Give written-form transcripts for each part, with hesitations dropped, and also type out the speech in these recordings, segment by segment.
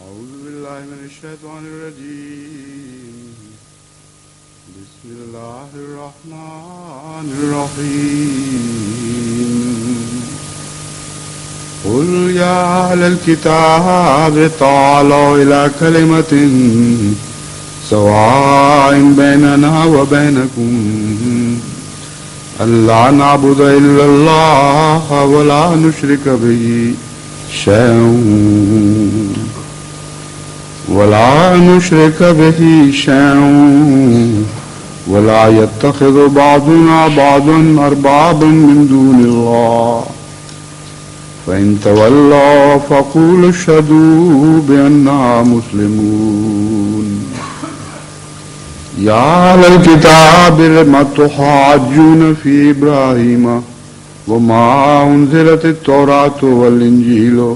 أعوذ بالله من الشيطان الرجيم بسم الله الرحمن الرحيم قل يا أهل الكتاب تعالوا إلى كلمة سواء بيننا وبينكم ألا نعبد إلا الله ولا نشرك به شيئا ولا يتخذ بعضنا بعضا أربابا من دون الله فإن تولوا فقولوا اشهدوا بأننا مسلمون يا أهل الكتاب لم تحاجون في إبراهيم وما أنزلت التوراة والإنجيل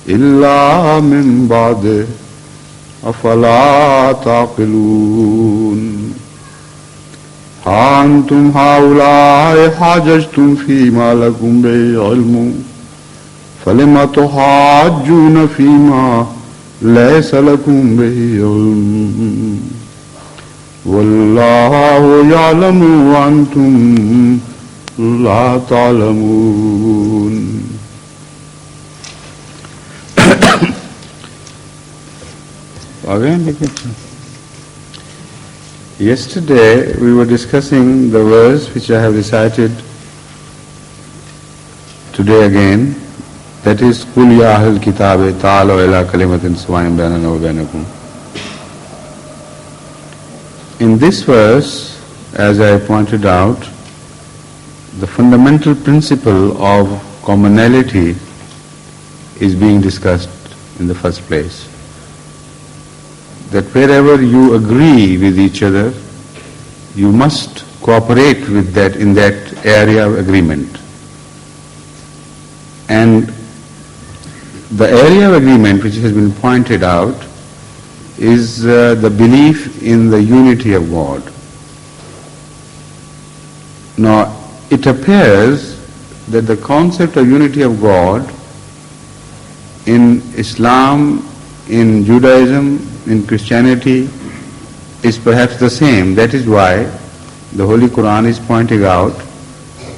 إلا من بعده أفلا تعقلون ها أنتم هؤلاء حاججتم فيما لكم به علم فلم تحاجون فيما ليس لكم به علم والله يعلم وأنتم لا تعلمون. Yesterday we were discussing the verse which I have recited today again, that is قُلْ يَا أَهْلَ الْكِتَابِ تَعَالَوْا إِلَىٰ كَلِمَةٍ سَوَاءٍ بَيْنَنَا وَبَيْنَكُمْ. In this verse, as I pointed out, the fundamental principle of commonality is being discussed in the first place. That wherever you agree with each other, you must cooperate with that in that area of agreement. And the area of agreement which has been pointed out is the belief in the unity of God. Now, it appears that the concept of unity of God in Islam, in Judaism, in Christianity is perhaps the same. That is why the Holy Quran is pointing out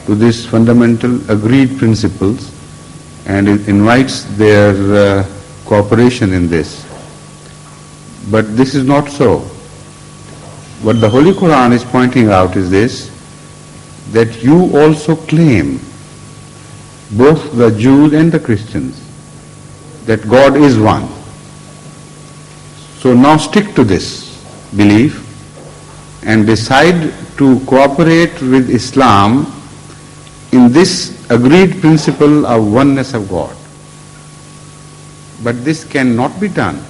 to these fundamental agreed principles and it invites their cooperation in this. But this is not so. What the Holy Quran is pointing out is this, that you also claim, both the Jews and the Christians, that God is one. So now stick to this belief and decide to cooperate with Islam in this agreed principle of oneness of God. But this cannot be done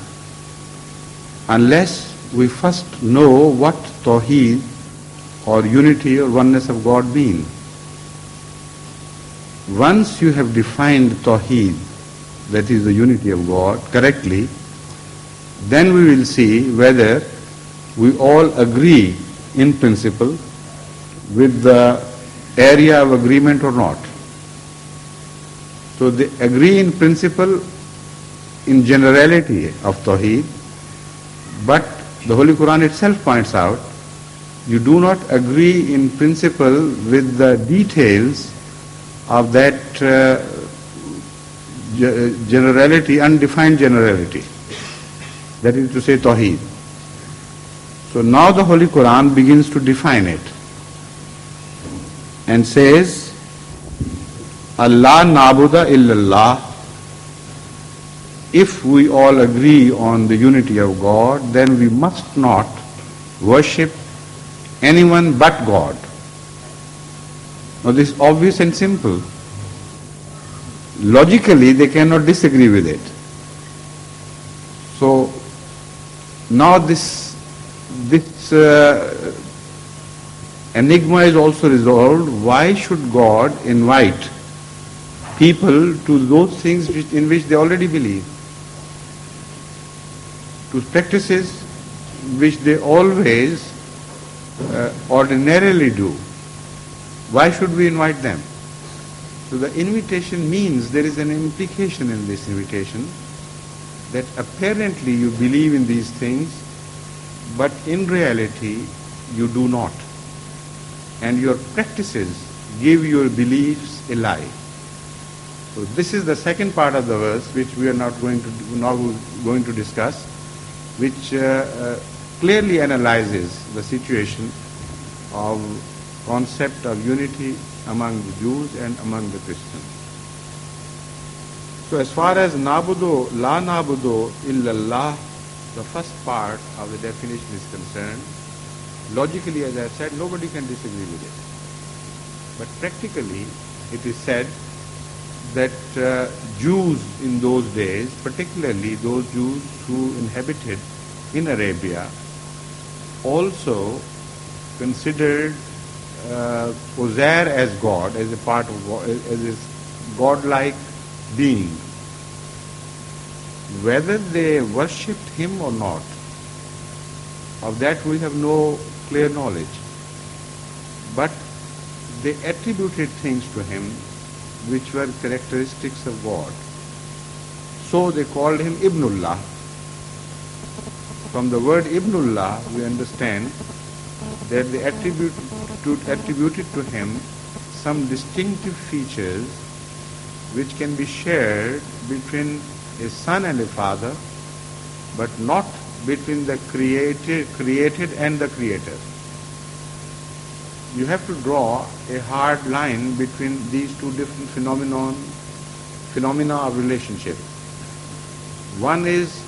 unless we first know what Tawheed or unity or oneness of God mean. Once you have defined Tawheed, that is the unity of God, correctly, then we will see whether we all agree in principle with the area of agreement or not. So they agree in principle in generality of Tawheed, but the Holy Quran itself points out you do not agree in principle with the details of that generality, undefined generality. That is to say Tawheed. So now the Holy Quran begins to define it and says, Allah na'buda illallah. If we all agree on the unity of God, then we must not worship anyone but God. Now this is obvious and simple. Logically they cannot disagree with it. So now this enigma is also resolved. Why should God invite people to those things in which they already believe? To practices which they always ordinarily do. Why should we invite them? So the invitation means there is an implication in this invitation that apparently you believe in these things, but in reality you do not. And your practices give your beliefs a lie. So this is the second part of the verse which we are now going to discuss, which clearly analyzes the situation of concept of unity among the Jews and among the Christians. So as far as nabudu, la nabudu illallah, the first part of the definition is concerned, logically, as I said, nobody can disagree with it. But practically, it is said that Jews in those days, particularly those Jews who inhabited in Arabia, also considered Uzair as God, as a part of God, as a godlike being. Whether they worshipped him or not, of that we have no clear knowledge. But they attributed things to him which were characteristics of God. So they called him Ibnullah. From the word Ibnullah, we understand that they attributed to him some distinctive features which can be shared between a son and a father, but not between the created and the creator. You have to draw a hard line between these two different phenomena of relationship. One is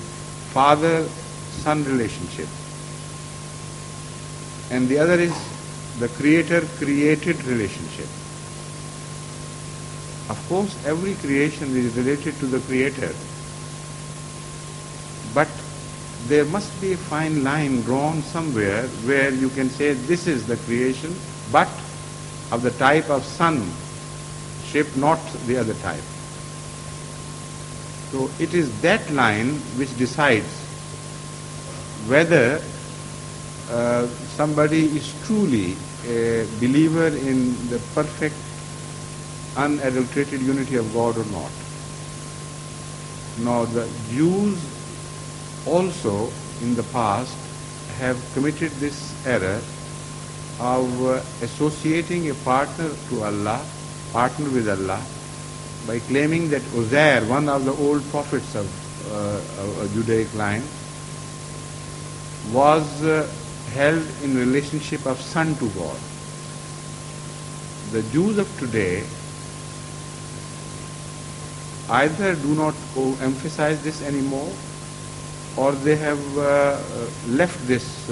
father-son relationship, and the other is the creator-created relationship. Of course, every creation is related to the creator, but there must be a fine line drawn somewhere where you can say this is the creation, but of the type of sonship, not the other type. So it is that line which decides whether somebody is truly a believer in the perfect, unadulterated unity of God or not. Now the Jews also in the past have committed this error of associating a partner with Allah, by claiming that Uzair, one of the old prophets of a Judaic line, was held in relationship of son to God. The Jews of today either do not emphasize this anymore, or they have left this.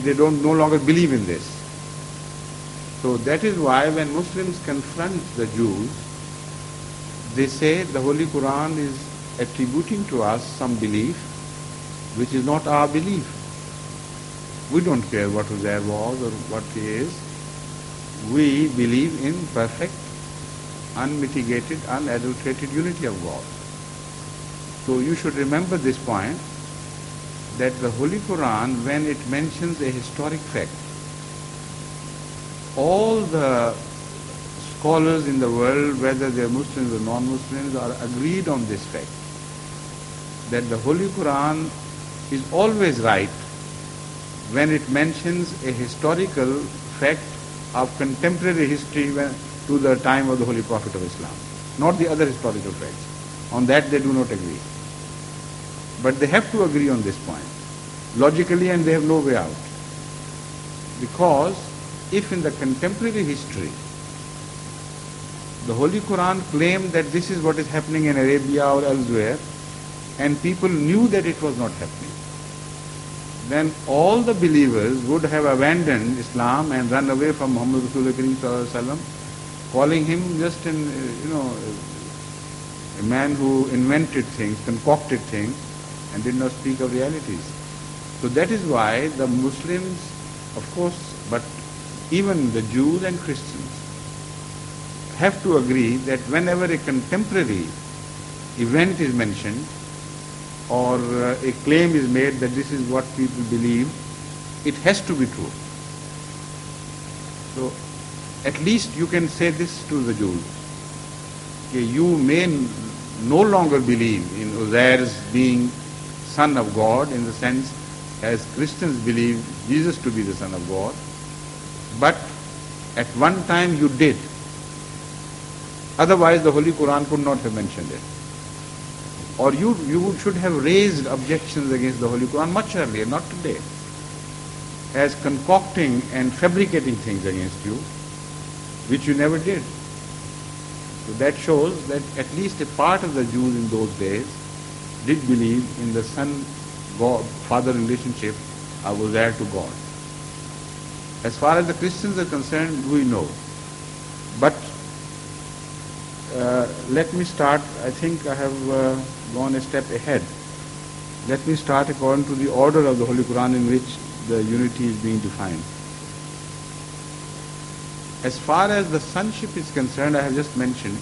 They don't no longer believe in this. So that is why when Muslims confront the Jews, they say the Holy Quran is attributing to us some belief which is not our belief. We don't care what Uzair was or what he is. We believe in perfect, unmitigated, unadulterated unity of God. So you should remember this point, that the Holy Quran, when it mentions a historic fact, all the scholars in the world, whether they are Muslims or non-Muslims, are agreed on this fact, that the Holy Quran is always right when it mentions a historical fact of contemporary history to the time of the Holy Prophet of Islam, not the other historical facts. On that they do not agree. But they have to agree on this point, logically, and they have no way out. Because if in the contemporary history the Holy Quran claimed that this is what is happening in Arabia or elsewhere, and people knew that it was not happening, then all the believers would have abandoned Islam and run away from Muhammad Rasulullah, calling him just a man who invented things, concocted things, and did not speak of realities. So that is why the Muslims, of course, but even the Jews and Christians have to agree that whenever a contemporary event is mentioned or a claim is made that this is what people believe, it has to be true. So at least you can say this to the Jews, you may no longer believe in Uzair's being son of God in the sense as Christians believe Jesus to be the son of God, but at one time you did. Otherwise the Holy Quran could not have mentioned it. Or you should have raised objections against the Holy Quran much earlier, not today, as concocting and fabricating things against you, which you never did. So that shows that at least a part of the Jews in those days did believe in the son-father relationship of Uzair to God. As far as the Christians are concerned, we know. But let me start, I think I have gone a step ahead. Let me start according to the order of the Holy Quran in which the unity is being defined. As far as the sonship is concerned, I have just mentioned,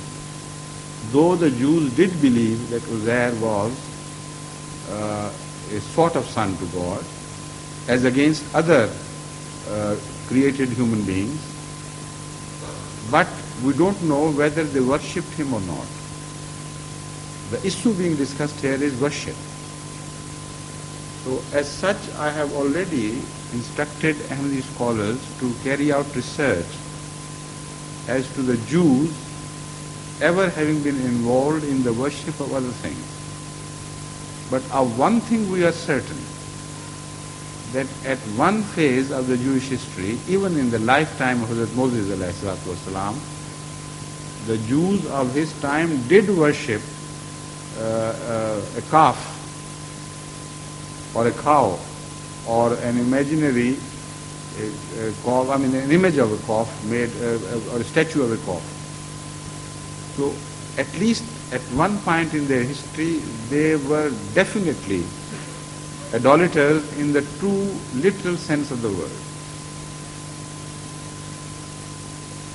though the Jews did believe that Uzair was a sort of son to God, as against other created human beings, but we don't know whether they worshipped him or not. The issue being discussed here is worship. So as such, I have already instructed Ahmadi scholars to carry out research as to the Jews ever having been involved in the worship of other things. But of one thing we are certain, that at one phase of the Jewish history, even in the lifetime of Hazrat Moses ﷺ, the Jews of his time did worship a calf or a cow or an imaginary calf, an image of a calf made or a statue of a calf. So at least at one point in their history, they were definitely idolaters in the true literal sense of the word.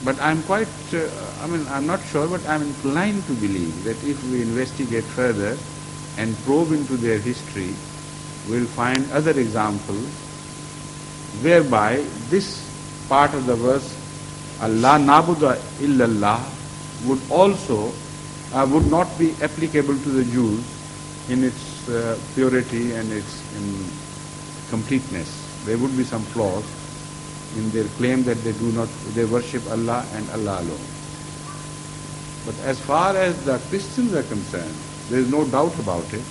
But I'm quite, I'm not sure, but I'm inclined to believe that if we investigate further and probe into their history, we'll find other examples whereby this part of the verse, Allah nabuda illallah, would also, would not be applicable to the Jews in its purity and its completeness. There would be some flaws in their claim that they worship Allah and Allah alone. But as far as the Christians are concerned, there is no doubt about it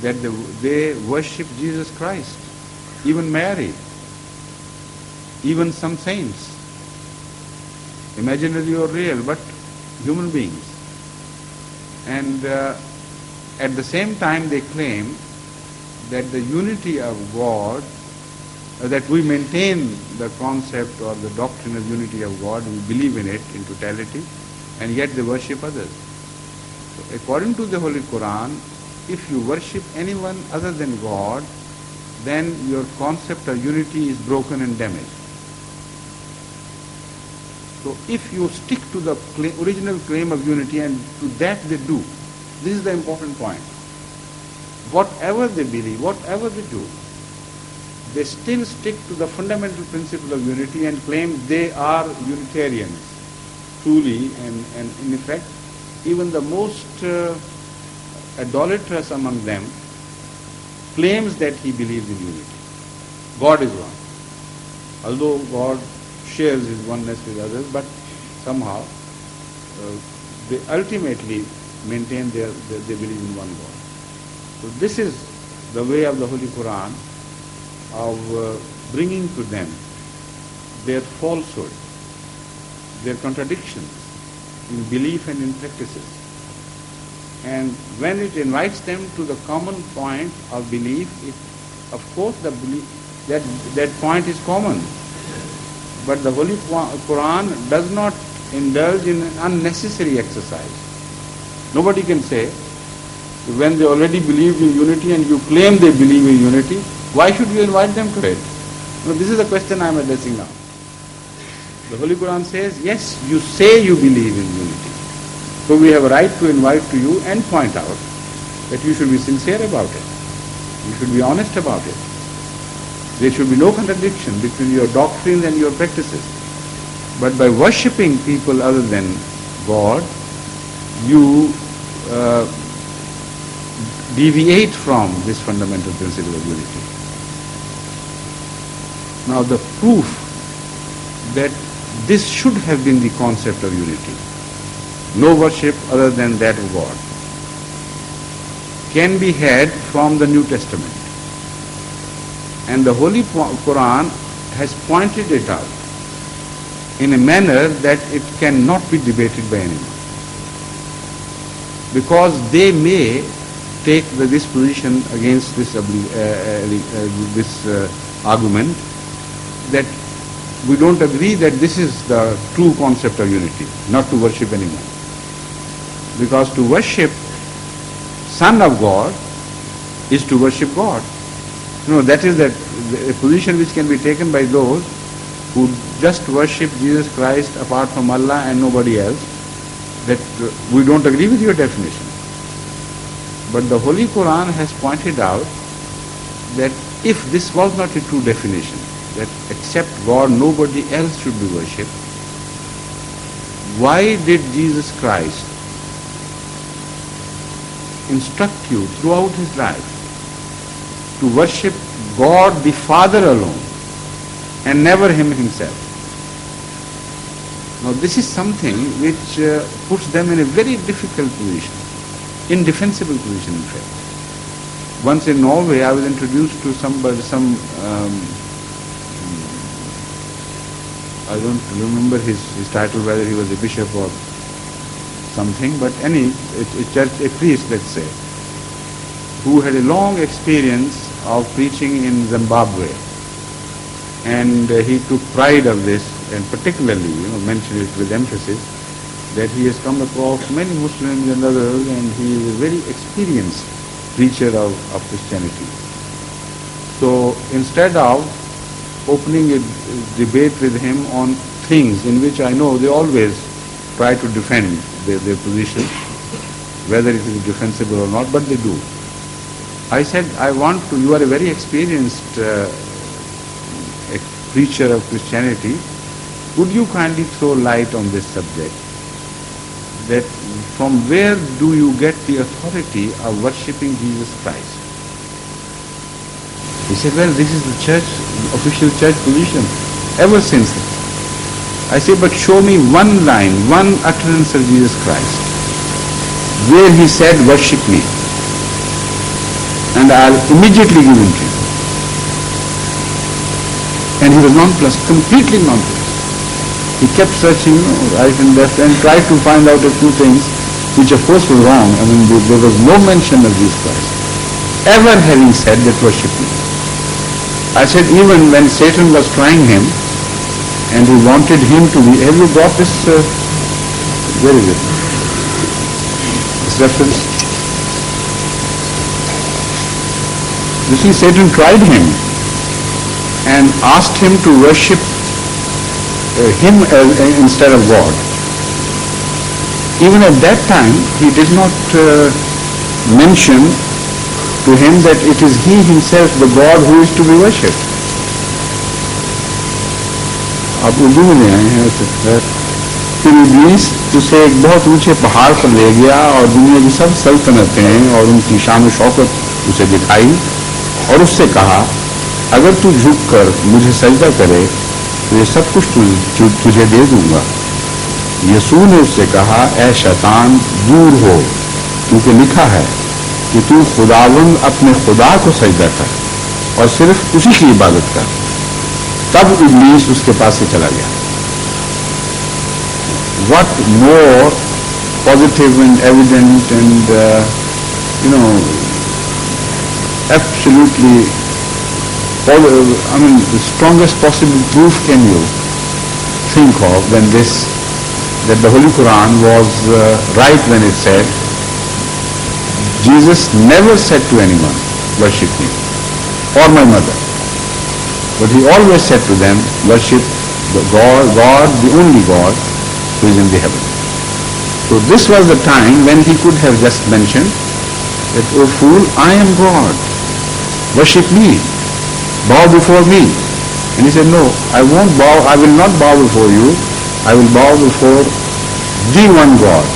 that they worship Jesus Christ, even Mary, even some saints, imaginary or real, but human beings. And at the same time they claim that the unity of God, that we maintain the concept or the doctrine of unity of God, we believe in it in totality, and yet they worship others. So according to the Holy Quran, if you worship anyone other than God, then your concept of unity is broken and damaged. So if you stick to the original claim of unity, and to that they do, this is the important point. Whatever they believe, whatever they do, they still stick to the fundamental principle of unity and claim they are Unitarians, truly, and in effect, even the most idolatrous among them claims that he believes in unity. God is one. Although God shares his oneness with others, but somehow they ultimately maintain they believe in one God. So this is the way of the Holy Quran of bringing to them their falsehood, their contradictions in belief and in practices. And when it invites them to the common point of belief, of course the belief, that point is common. But the Holy Quran does not indulge in an unnecessary exercise. Nobody can say, when they already believed in unity and you claim they believe in unity, why should you invite them to it? No, this is the question I am addressing now. The Holy Quran says, yes, you say you believe in unity. So we have a right to invite to you and point out that you should be sincere about it. You should be honest about it. There should be no contradiction between your doctrines and your practices. But by worshipping people other than God, you deviate from this fundamental principle of unity. Now the proof that this should have been the concept of unity, no worship other than that of God, can be had from the New Testament. And the Holy Quran has pointed it out in a manner that it cannot be debated by anyone. Because they may take this position against this argument that we don't agree that this is the true concept of unity, not to worship anyone. Because to worship Son of God is to worship God. That is a position which can be taken by those who just worship Jesus Christ apart from Allah and nobody else, that we don't agree with your definition. But the Holy Quran has pointed out that if this was not a true definition, that except God nobody else should be worshipped, why did Jesus Christ instruct you throughout his life to worship God the Father alone and never him himself? Now this is something which puts them in a very difficult position, indefensible position in fact. Once in Norway I was introduced to I don't remember his title, whether he was a bishop or something, but a priest, let's say, who had a long experience of preaching in Zimbabwe. And he took pride of this, and particularly, mentioned it with emphasis, that he has come across many Muslims and others, and he is a very experienced preacher of Christianity. So instead of opening a debate with him on things in which I know they always try to defend their position, whether it is defensible or not, but they do. I said, you are a very experienced preacher of Christianity, would you kindly throw light on this subject? That from where do you get the authority of worshipping Jesus Christ? He said, well, this is the official church position ever since. I said, but show me one line, one utterance of Jesus Christ, where he said, worship me, and I'll immediately give him to you. And he was nonplussed, completely nonplussed. He kept searching right and left and tried to find out a few things, which of course were wrong. I mean, there was no mention of Jesus Christ ever having said that worship me. I said, even when Satan was trying him, and he wanted him to be, have you got this, where is it? This reference? You see, Satan tried him and asked him to worship him instead of God. Even at that time, he did not mention to him that it is he himself, the God, who is to be worshipped. आप उर्दू में आए हैं फिर इब्लीस उसे एक बहुत ऊंचे पहाड़ पर ले गया और दुनिया की सब सल्तनतें और उनकी शान शौकत उसे दिखाई और उससे कहा, अगर तू झुककर मुझे सजदा करे तो ये सब कुछ तुझे दे दूंगा। यीशु ने उससे कहा, ऐ शैतान दूर हो, क्योंकि लिखा है कि तू खुदावंद अपने खुदा को सजदा कर और सिर्फ उसी की इबादत कर। तब इब्लीस उसके पास से चला गया। What more positive and evident and absolutely, the strongest possible proof can you think of than this, that the Holy Quran was right when it said, Jesus never said to anyone, worship me or my mother. But he always said to them, worship the God, the only God who is in the heaven. So this was the time when he could have just mentioned that, oh fool, I am God, worship me, bow before me. And he said, no, I won't bow, I will not bow before you, I will bow before the one God.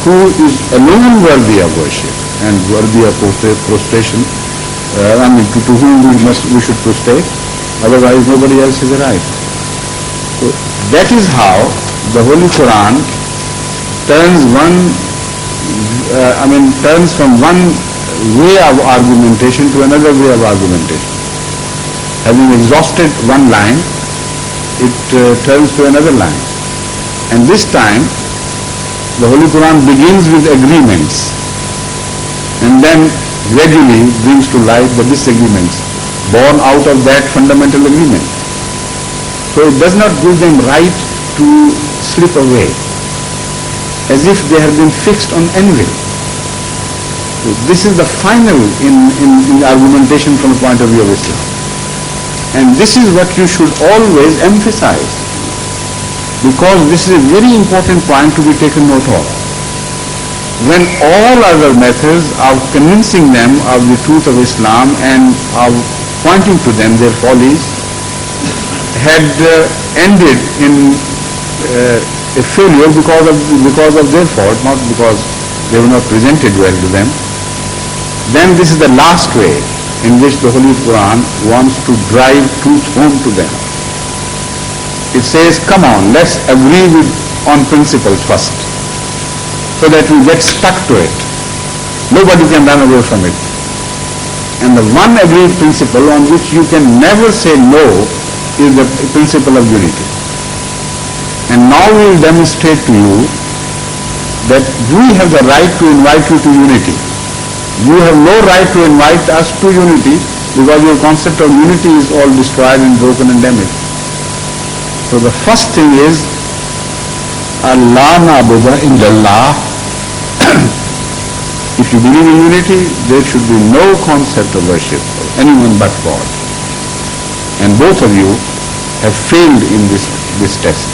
who is alone worthy of worship and worthy of prostration, to whom we should prostrate, otherwise nobody else is right. So that is how the Holy Quran turns from one way of argumentation to another way of argumentation. Having exhausted one line, it turns to another line. And this time, the Holy Quran begins with agreements and then gradually brings to light the disagreements born out of that fundamental agreement. So it does not give them right to slip away as if they have been fixed on anvil. So this is the final in argumentation from the point of view of Islam. And this is what you should always emphasize, because this is a very important point to be taken note of. When all other methods of convincing them of the truth of Islam and of pointing to them their follies had ended in a failure because of their fault, not because they were not presented well to them, then this is the last way in which the Holy Quran wants to drive truth home to them. It says, come on, let's agree on principles first, so that we get stuck to it. Nobody can run away from it. And the one agreed principle on which you can never say no is the principle of unity. And now we will demonstrate to you that we have the right to invite you to unity. You have no right to invite us to unity, because your concept of unity is all destroyed and broken and damaged. So the first thing is, Allah na'budu illallah. If you believe in unity, there should be no concept of worship of anyone but God. And both of you have failed in this test.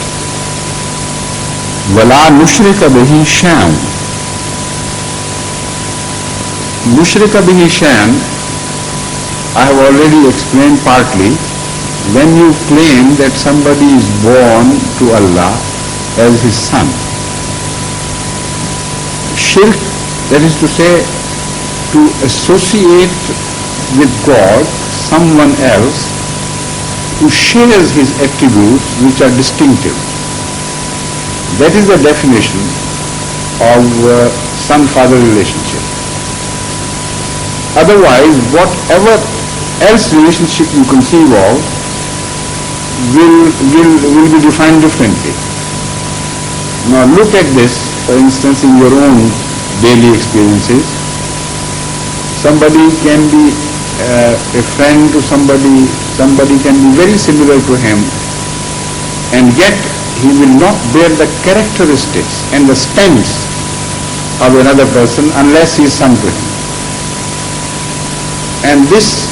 وَلَا نُشْرِكَ بِهِ شَيْئًا. Mushrika bihi shay'an, I have already explained partly. When you claim that somebody is born to Allah as his son, shirk, that is to say, to associate with God someone else who shares his attributes which are distinctive. That is the definition of son-father relationship. Otherwise, whatever else relationship you conceive of will be defined differently. Now look at this, for instance, in your own daily experiences. Somebody can be a friend to somebody can be very similar to him, and yet he will not bear the characteristics and the stance of another person unless he is son to him. And this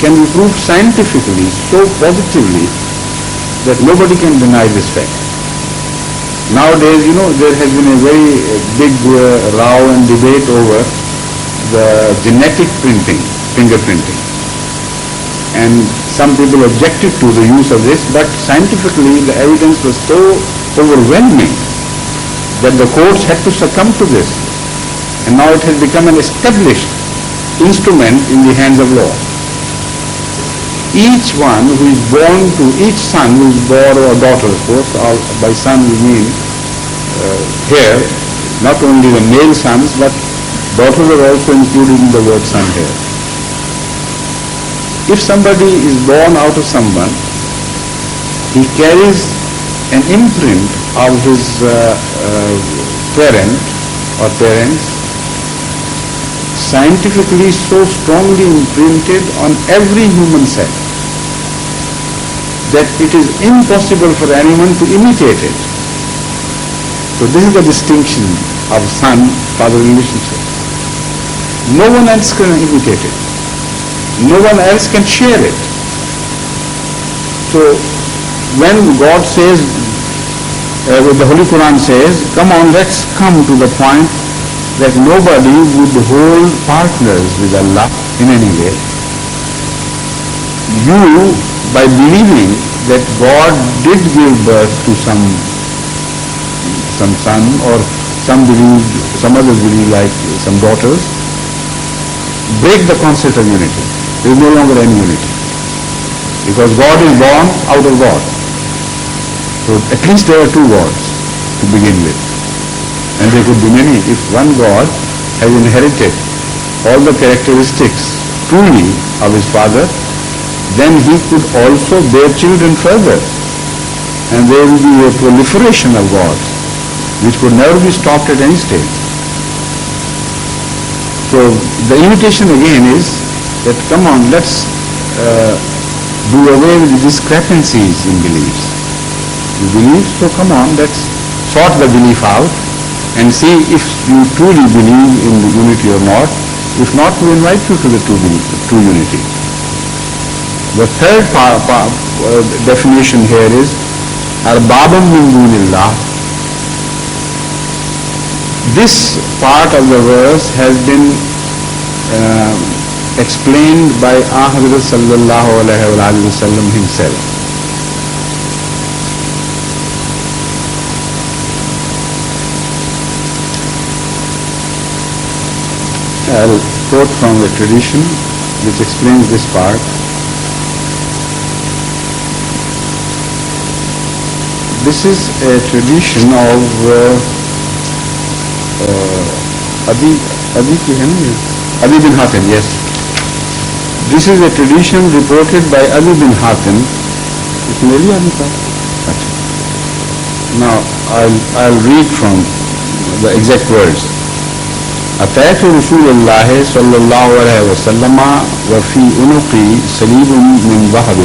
can be proved scientifically so positively that nobody can deny this fact. Nowadays, there has been a very big row and debate over the genetic fingerprinting. And some people objected to the use of this, but scientifically the evidence was so overwhelming that the courts had to succumb to this. And now it has become an established instrument in the hands of law. Each one who is born to, each son who is born, or daughter of course, or by son we mean here, not only the male sons, but daughters are also included in the word son here. If somebody is born out of someone, he carries an imprint of his parent or parents, scientifically so strongly imprinted on every human cell that it is impossible for anyone to imitate it. So this is the distinction of son-father relationship. No one else can imitate it. No one else can share it. So when God says, the Holy Quran says, come on, let's come to the point that nobody would hold partners with Allah in any way. You, by believing that God did give birth to some son or some others believe like some daughters, break the concept of unity. There is no longer any unity. Because God is born out of God. So at least there are two gods to begin with. And there could be many. If one God has inherited all the characteristics truly of his father, then he could also bear children further. And there will be a proliferation of gods, which could never be stopped at any stage. So the invitation again is that come on, let's do away with the discrepancies in beliefs. You believe, so come on, let's sort the belief out and see if you truly believe in the unity or not. If not, we invite you to the true unity. The third definition here is arbabam min dunillah. This part of the verse has been explained by Hazrat sallallahu alaihi wasallam himself. I'll quote from the tradition which explains this part. This is a tradition of Abi bin Hatim, yes. This is a tradition reported by Ali bin Hatim. Now I'll read from the exact words. أتيت رسول الله صلى الله عليه وسلم وفي عنقي صليب من ذهب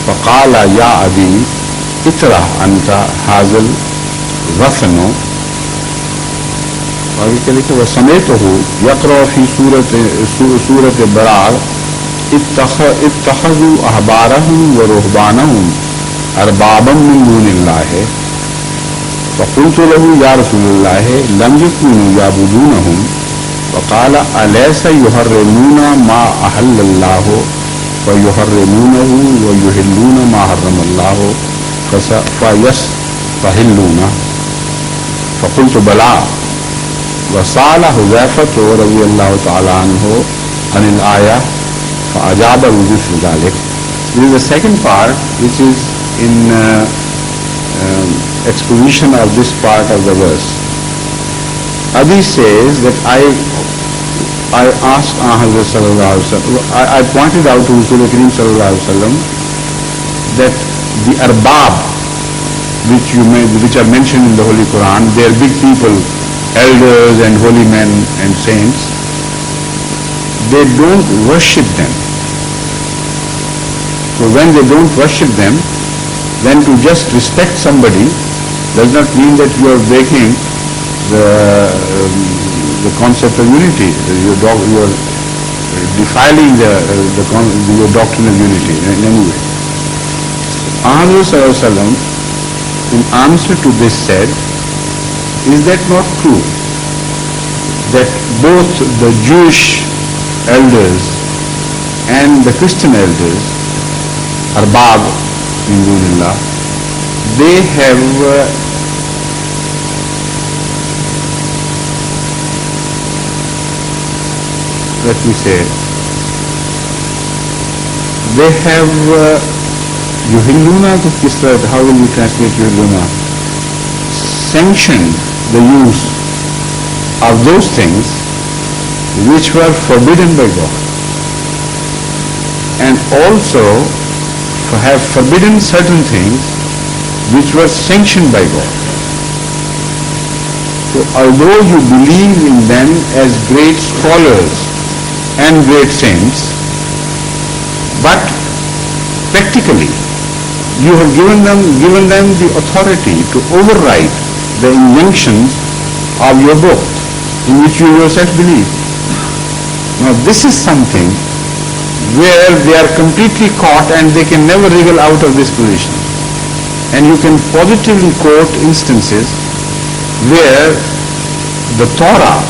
فقال يا أبي اطرح أنت هذا الرثن وسمعته يقرأ في سورة براء اتخذوا أحبارهم ورهبانهم أربابا من دون الله فقلت له يا رسول الله لم يكونوا يعبدونهم فقال أليس يحرمون ما أحل الله ويحرمونه ويحلون ما حرم الله فيستحلونه فقلت بلى وسأل حذيفة رضي الله تعالى عنه عن الآية فأجابه بمثل ذلك. This is the second part which is in exposition of this part of the verse. Abi says that I asked Hazrat sallallahu alaihi wasallam, I pointed out to Rasul Kareem sallallahu alaihi wasallam that the arbab which are mentioned in the Holy Quran, they are big people, elders and holy men and saints. They don't worship them. So when they don't worship them, then to just respect somebody does not mean that you are breaking the concept of unity. You are defiling your doctrine of unity in any way. Ahmad sallam, in answer to this said, is that not true? That both the Jewish elders and the Christian elders, arbab min dunillah, they have let me say, they have yuhilluna, how will you translate yuhilluna? Sanctioned the use of those things which were forbidden by God, and also have forbidden certain things which were sanctioned by God. So although you believe in them as great scholars and great saints, but practically you have given them the authority to override the injunctions of your book in which you yourself believe. Now this is something where they are completely caught and they can never wriggle out of this position. And you can positively quote instances where the Torah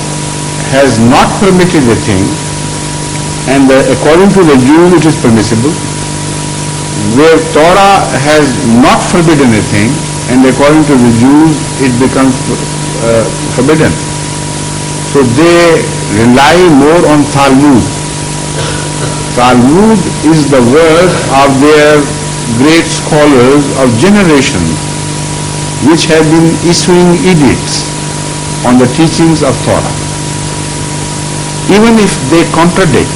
has not permitted a thing, and according to the Jew it is permissible, where Torah has not forbidden a thing, and according to the Jews it becomes forbidden. So they rely more on Talmud. Talmud is the work of their great scholars of generations, which have been issuing edicts on the teachings of Torah. Even if they contradict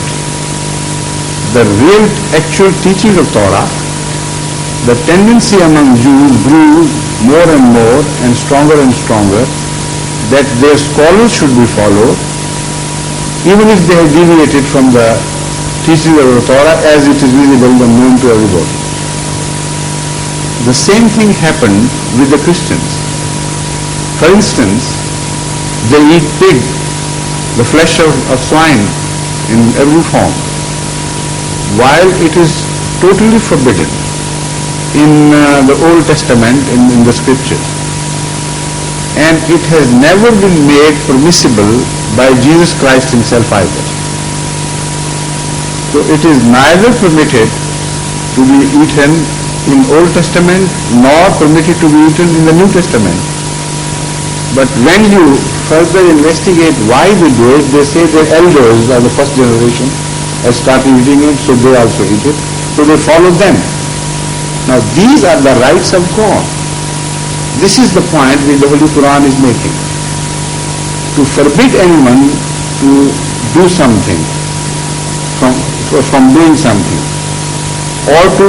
the real actual teachings of Torah, the tendency among Jews grew more and more and stronger that their scholars should be followed, even if they have deviated from the teachings of the Torah as it is visible and known to everybody. The same thing happened with the Christians. For instance, they eat pig, the flesh of swine in every form, while it is totally forbidden in the Old Testament, in the scriptures. And it has never been made permissible by Jesus Christ himself either. So it is neither permitted to be eaten in Old Testament nor permitted to be eaten in the New Testament. But when you further investigate why they do it, they say their elders of the first generation have started eating it, so they also eat it. So they follow them. Now these are the rights of God. This is the point which the Holy Quran is making. To forbid anyone to do something, from doing something, or to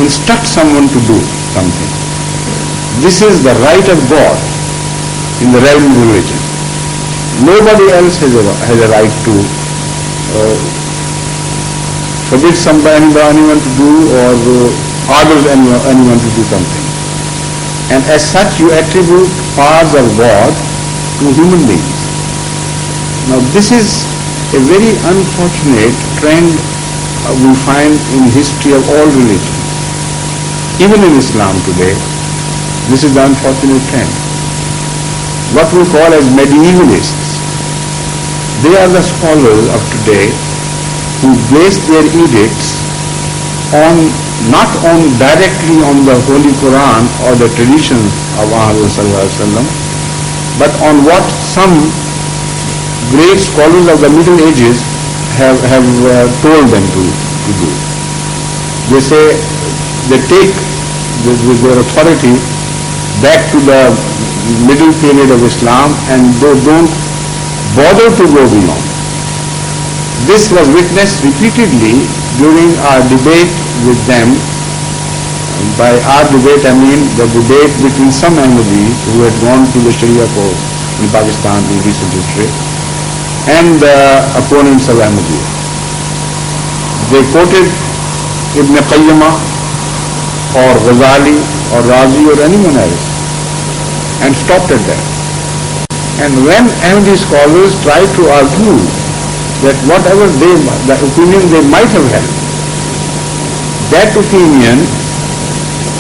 instruct someone to do something. This is the right of God in the realm of religion. Nobody else has a right to forbid anyone to do or orders anyone to do something. And as such you attribute powers of God to human beings. Now this is a very unfortunate trend we find in history of all religions. Even in Islam today, this is the unfortunate trend. What we call as medievalists, they are the scholars of today who base their edicts not directly on the Holy Quran or the traditions of Muhammad sallallahu alaihi wasallam, but on what some great scholars of the Middle Ages have told them to do. They say they take their authority back to the middle period of Islam and they don't bother to go beyond. This was witnessed repeatedly during our debate with them. By our debate, I mean the debate between some Ahmadis who had gone to the Sharia court in Pakistan in recent history and the opponents of Ahmadiyya. They quoted Ibn Qayyim or Ghazali or Razi or anyone else and stopped at that. And when Ahmadi scholars tried to argue that whatever the opinion they might have had, that opinion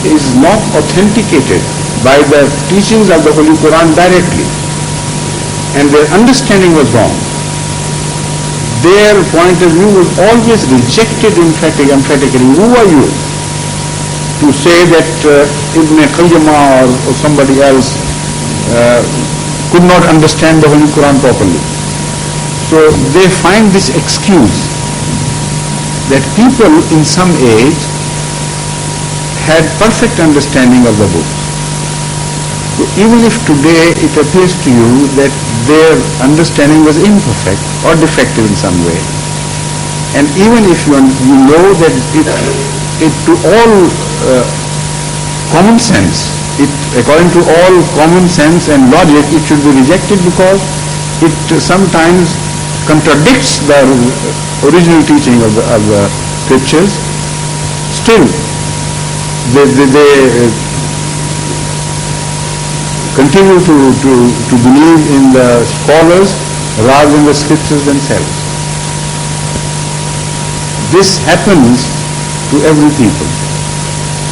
is not authenticated by the teachings of the Holy Quran directly, and their understanding was wrong. Their point of view was always rejected emphatically. Who are you to say that Ibn Qayyim or somebody else could not understand the Holy Quran properly? So they find this excuse that people in some age had perfect understanding of the books. So even if today it appears to you that their understanding was imperfect or defective in some way, and even if you know that it to all common sense, according to all common sense and logic, it should be rejected because it sometimes contradicts the original teaching of the scriptures. Still, they continue to believe in the scholars rather than the scriptures themselves. This happens to every people,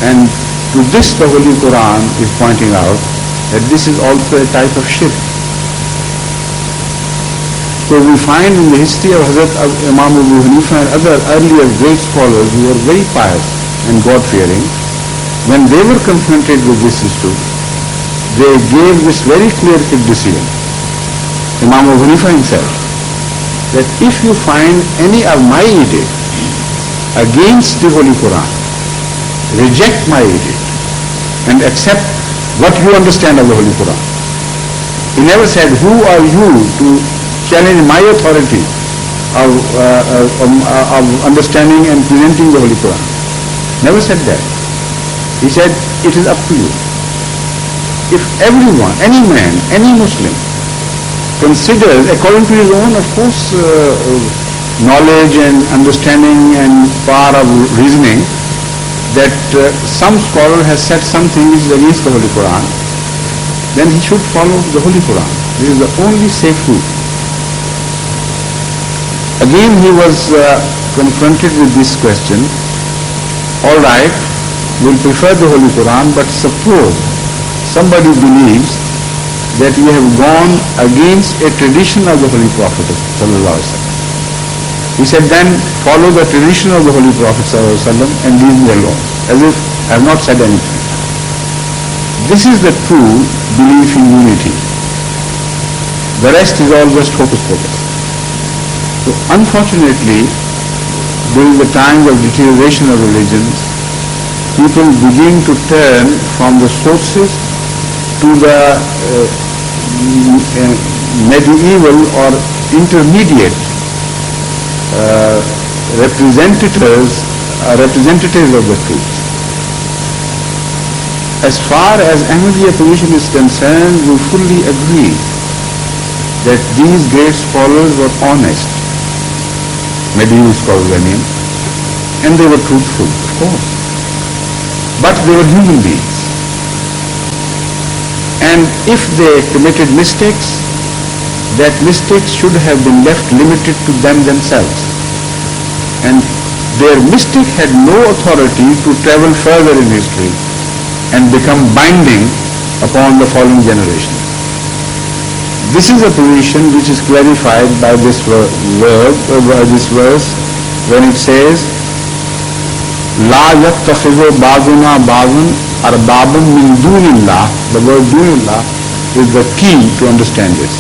and to this the Holy Quran is pointing out that this is also a type of shirk. So we find in the history of Hazrat Imam Abu Hanifa and other earlier great scholars who were very pious and God-fearing, when they were confronted with this issue, they gave this very clear-cut decision, Imam Abu Hanifa himself, that if you find any of my edict against the Holy Quran, reject my edict and accept what you understand of the Holy Quran. He never said, who are you to challenge my authority of understanding and presenting the Holy Quran. Never said that. He said, it is up to you. If everyone, any man, any Muslim considers, according to his own, of course, knowledge and understanding and power of reasoning, that some scholar has said something which is against the Holy Quran, then he should follow the Holy Quran. This is the only safe route. Again he was confronted with this question, all right, we'll prefer the Holy Quran, but suppose somebody believes that we have gone against a tradition of the Holy Prophet sallallahu alaihi wasallam. He said, then follow the tradition of the Holy Prophet sallallahu alaihi wasallam and leave me alone, as if I have not said anything. This is the true belief in unity. The rest is all just hocus pocus. So unfortunately, during the times of deterioration of religions, people begin to turn from the sources to the medieval or intermediate representatives of the truth. As far as Ahmadiyya position is concerned, we fully agree that these great scholars were honest, medieval scholars I mean, and they were truthful, of course. But they were human beings. And if they committed mistakes, that mistakes should have been left limited to them themselves. And their mistake had no authority to travel further in history and become binding upon the following generation. This is a position which is clarified by this verse when it says, La yattakhidhu ba'duna ba'dan arbaban min dunillah. The word dunillah is the key to understand this.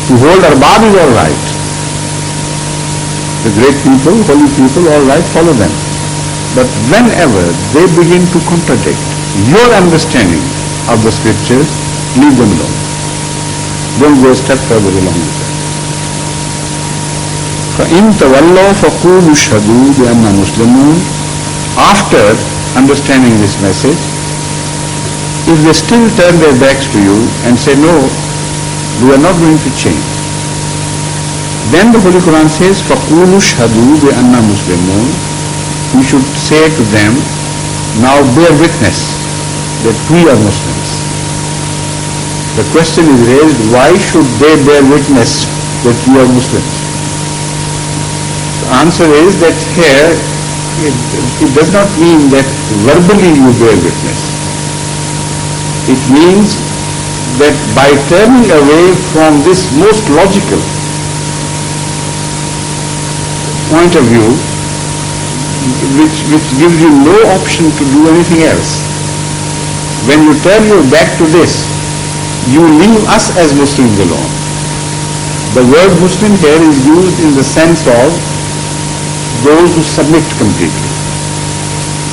To hold arbab is all right. The great people, holy people, all right, follow them. But whenever they begin to contradict your understanding of the scriptures, leave them alone. Don't go a step further along with that. فَإِن تَوَلَّوْا فَقُولُوا اشْهَدُوا بِأَنَّا مُسْلِمُونَ. After understanding this message, if they still turn their backs to you and say, no, we are not going to change, then the Holy Quran says, فَقُولُوا اشْهَدُوا بِأَنَّا مُسْلِمُونَ. We should say to them, now bear witness that we are Muslims. The question is raised, why should they bear witness that we are Muslims? The answer is that here, it does not mean that verbally you bear witness. It means that by turning away from this most logical point of view, which gives you no option to do anything else, when you turn your back to this, you leave us as Muslims alone. The word Muslim here is used in the sense of those who submit completely.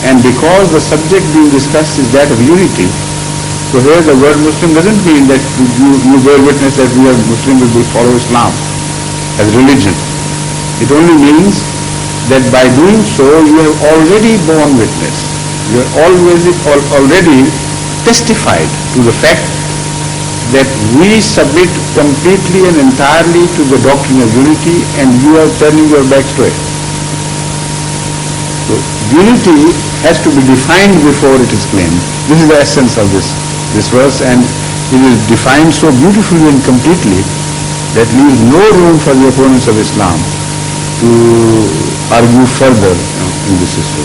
And because the subject being discussed is that of unity, so here the word Muslim doesn't mean that you bear witness that we are Muslims, we follow Islam as religion. It only means that by doing so you have already borne witness. You have already testified to the fact that we submit completely and entirely to the doctrine of unity, and you are turning your backs to it. So unity has to be defined before it is claimed. This is the essence of this verse, and it is defined so beautifully and completely that leaves no room for the opponents of Islam to argue further on this issue.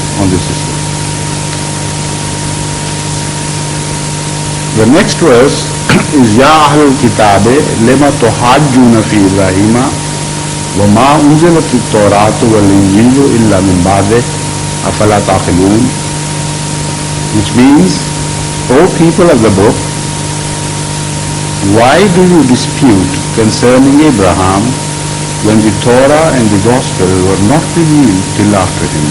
The next verse is Ya Ahlul Kitabe lima tuhajjuna fi Ibrahima wa ma unzilat at-Tauratu wal Injilu illa min ba'dih afala taqilun, which means, O people of the book, why do you dispute concerning Abraham when the Torah and the Gospel were not revealed till after him?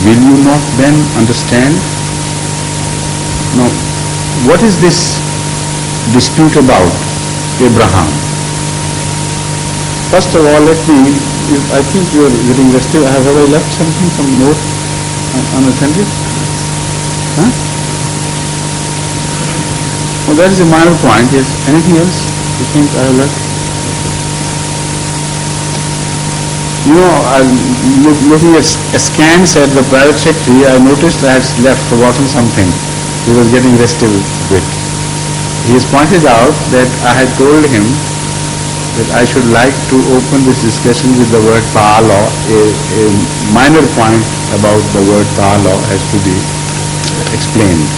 Will you not then understand? Now, what is this dispute about Abraham? First of all, let me, I think you are getting restive. Have I left something, some note unattended? Huh? Well, that is a minor point. Yes. Anything else you think I have left? You know, looking at scans at the private secretary, I noticed I had forgotten something. He was getting restive a bit. He has pointed out that I had told him that I should like to open this discussion with the word ta'ala. A minor point about the word ta'ala has to be explained.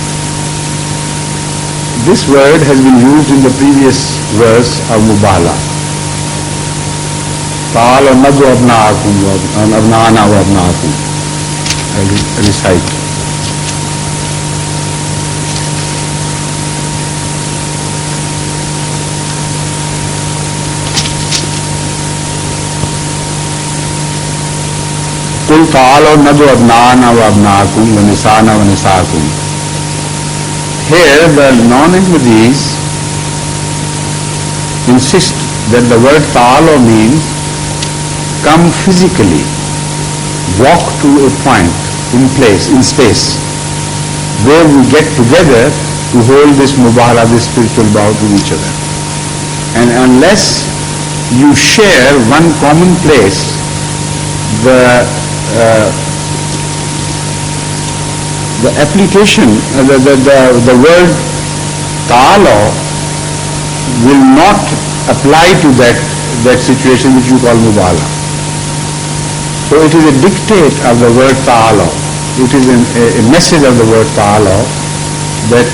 This word has been used in the previous verse of Mubala. Ta'ala nadu abna'akum wa abna'ana wa abna'akum. I recite. قل تعالوا ندعو أبناءنا وأبناءكم ونساءنا ونساءكم. Here the non-Ahmadis insist that the word ta'ala means come physically, walk to a point, in place, in space, where we get together to hold this mubahala, this spiritual bow to each other. And unless you share one common place, the application, the word ta'ala will not apply to that situation which you call mubahala. So it is a dictate of the word ta'ala. It is a message of the word ta'ala that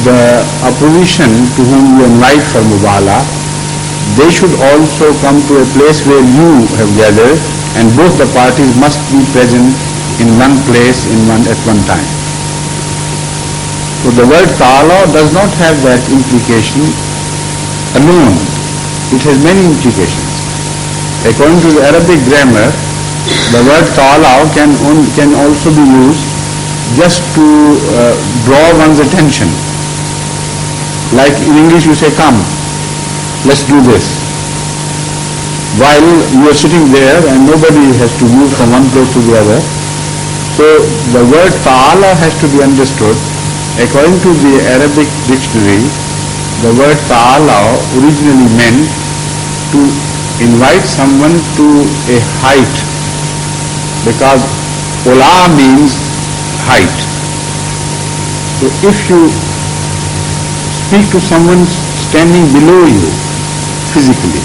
the opposition to whom you invite for mubahala, they should also come to a place where you have gathered, and both the parties must be present in one place at one time. So the word ta'ala does not have that implication alone. It has many implications. According to the Arabic grammar, the word ta'ala can also be used just to draw one's attention. Like in English you say, come, let's do this. While you are sitting there and nobody has to move from one place to the other. So the word ta'ala has to be understood. According to the Arabic dictionary, the word ta'ala originally meant to invite someone to a height, because ula means height. So if you speak to someone standing below you physically,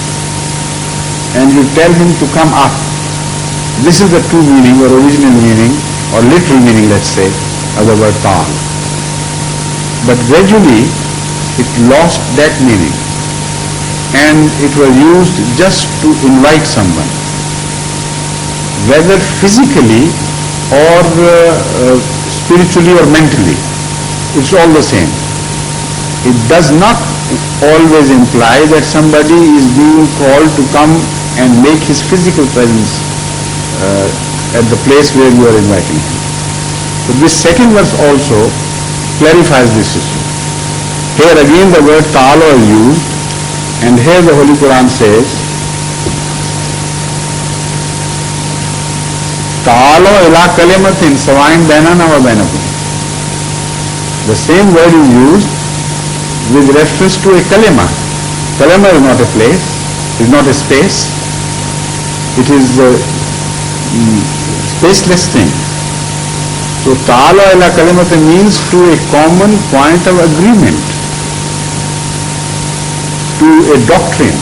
and you tell him to come up, this is the true meaning or original meaning or literal meaning, let's say, of the word ta'ala. But gradually it lost that meaning and it was used just to invite someone, whether physically or spiritually or mentally. It's all the same. It does not always imply that somebody is being called to come and make his physical presence at the place where you are inviting him. So this second verse also clarifies this issue. Here again the word ta'ala is used, and here the Holy Quran says, ta'ala ila kalimatin sawain bainana wa bainakum. The same word is used with reference to a kalima. Kalima is not a place, is not a space. It is a spaceless thing. So ta'ala ila kalimata means to a common point of agreement, to a doctrine.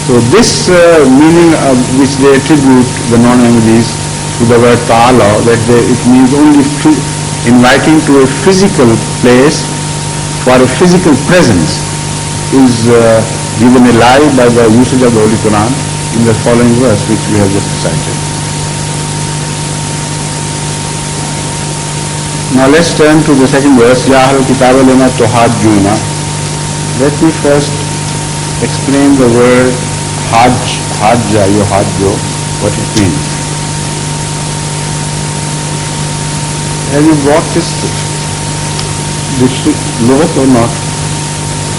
So this meaning which they attribute, the non-Ahmadis, to the word ta'ala, that it means only inviting to a physical place for a physical presence, is given a lie by the usage of the Holy Quran in the following verse which we have just recited. Now let's turn to the second verse. Ya ahlal kitab lima tuhajjuna Let me first explain the word hajja, what it means. Have you brought this look or not?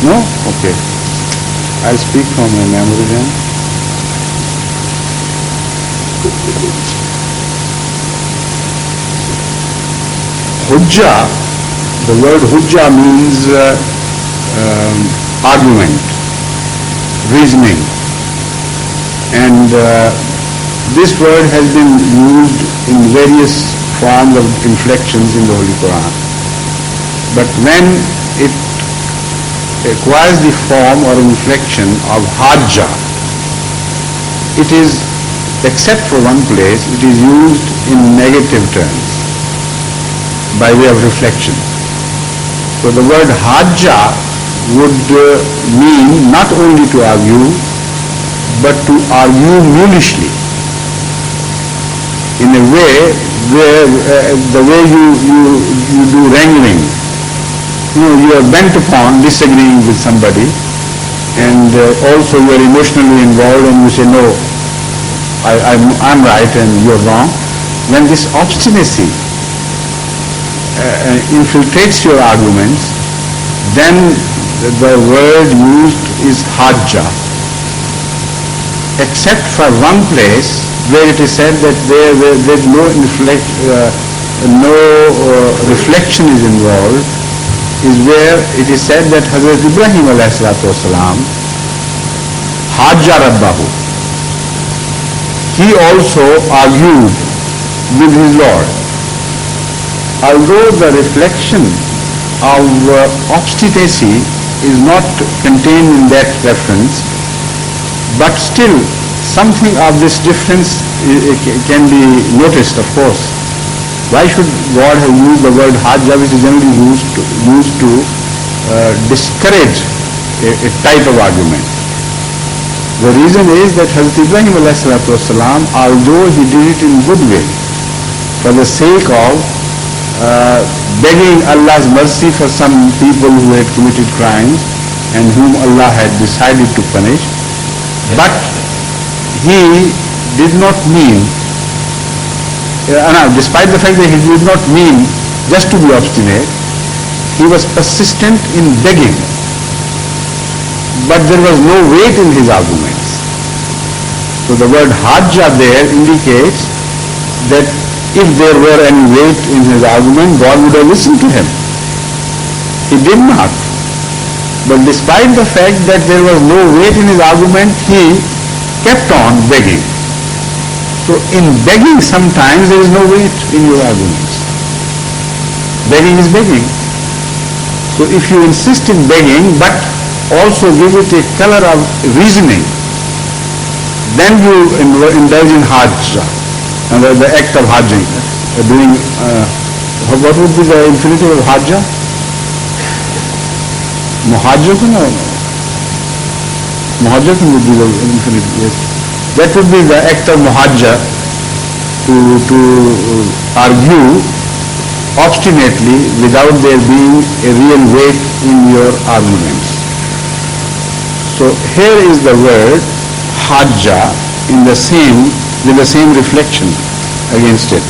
No? Okay. I'll speak from my memory then. Hujja, the word hujja means argument, reasoning. And this word has been used in various forms of inflections in the Holy Quran. But when it acquires the form or inflection of hajja, it is, except for one place, it is used in negative terms by way of reflection. So the word hajja would mean not only to argue, but to argue mulishly, in a way where the way you do wrangling. You are bent upon disagreeing with somebody, and also you are emotionally involved, and you say, no, I'm right and you're wrong. When this obstinacy infiltrates your arguments, then the word used is hajja, except for one place where it is said that there no reflection is involved, is where it is said that Hazrat Ibrahim alayhi salatu wasalam hajja rabbahu, he also argued with his Lord. Although the reflection of obstinacy is not contained in that reference, but still something of this difference can be noticed, of course. Why should God have used the word hajja, which is generally used to discourage a type of argument? The reason is that Hazrat Ibrahim alayhi salatu wasalam, although he did it in good way, for the sake of begging Allah's mercy for some people who had committed crimes and whom Allah had decided to punish, but he did not mean, despite the fact that he did not mean just to be obstinate, he was persistent in begging, but there was no weight in his arguments. So the word hajja there indicates that if there were any weight in his argument, God would have listened to him. He did not. But despite the fact that there was no weight in his argument, he kept on begging. So in begging sometimes there is no weight in your arguments. Begging is begging. So if you insist in begging but also give it a color of reasoning, then you indulge in hajja, and the act of hajjing, what would be the infinitive of hajja? Muhajjatun or muhajjatun would be the infinitive, yes. That would be the act of muhajja, to argue obstinately without there being a real weight in your arguments. So here is the word hajja with the same reflection against it.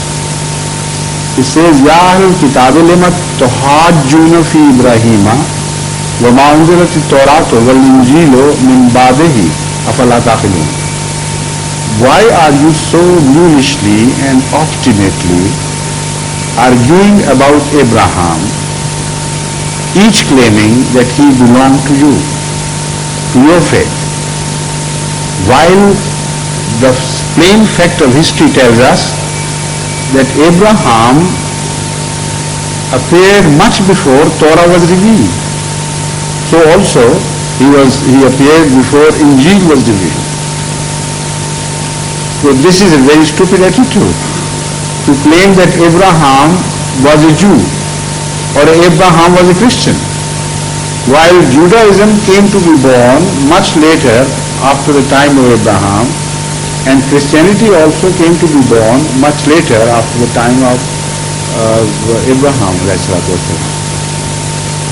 It says, Ya ahlul kitabi lima tuhajjuna fi Ibrahima wa ma unzilat at-Tauratu wal Injilu min ba'dihi afala taqilun. Why are you so mulishly and obstinately arguing about Abraham, each claiming that he belonged to you, to your faith, while the plain fact of history tells us that Abraham appeared much before Torah was revealed. So also he appeared before Injil was revealed. So this is a very stupid attitude, to claim that Abraham was a Jew or Abraham was a Christian, while Judaism came to be born much later after the time of Abraham, and Christianity also came to be born much later after the time of Abraham.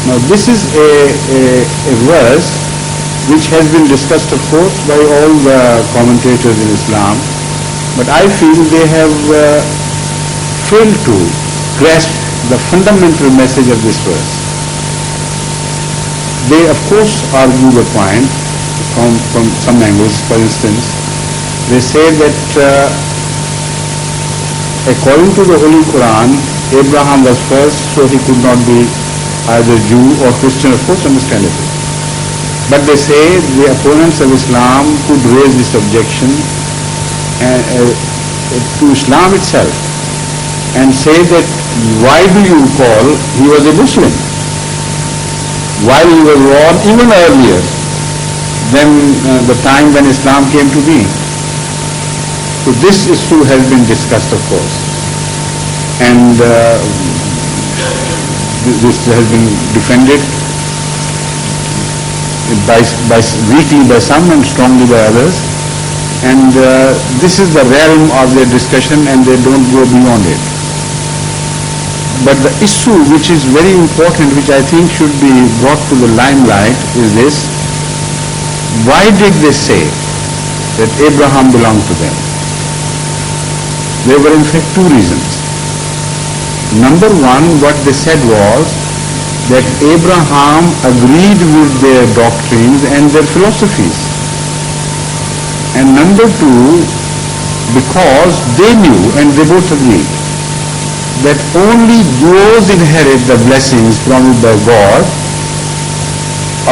Now this is a verse which has been discussed, of course, by all the commentators in Islam, but I feel they have failed to grasp the fundamental message of this verse. They, of course, argue the point from some angles. For instance, they say that according to the Holy Quran, Abraham was first, so he could not be either Jew or Christian, of course, understandable. But they say the opponents of Islam could raise this objection to Islam itself and say that why do you call he was a Muslim while he was born even earlier than the time when Islam came to be. So this issue has been discussed, of course, and this has been defended weakly by some and strongly by others, and this is the realm of their discussion and they don't go beyond it. But the issue which is very important, which I think should be brought to the limelight, is this: why did they say that Abraham belonged to them? There were in fact two reasons. Number one, what they said was that Abraham agreed with their doctrines and their philosophies. And number two, because they knew, and they both agreed, that only those inherit the blessings promised by God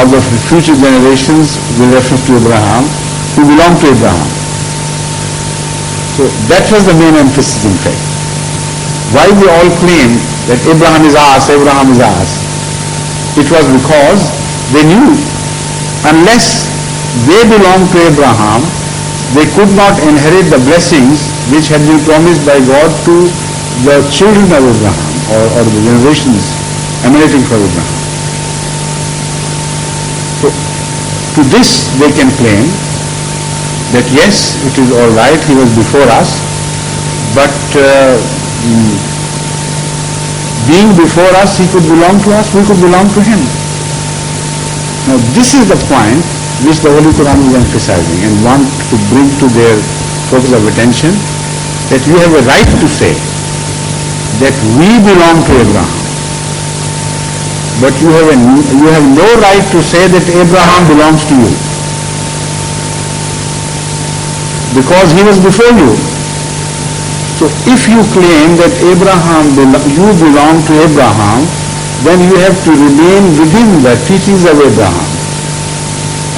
of the future generations with reference to Abraham, who belong to Abraham. So that was the main emphasis, in fact. Why we all claim that Abraham is ours, Abraham is ours? It was because they knew unless they belonged to Abraham, they could not inherit the blessings which had been promised by God to the children of Abraham or the generations emanating from Abraham. So to this they can claim that yes, it is all right, he was before us, but being before us, he could belong to us, we could belong to him. Now this is the point which the Holy Quran is emphasizing and want to bring to their focus of attention, that you have a right to say that we belong to Abraham, but you have no right to say that Abraham belongs to you, because he was before you. So if you claim that you belong to Abraham, then you have to remain within the teachings of Abraham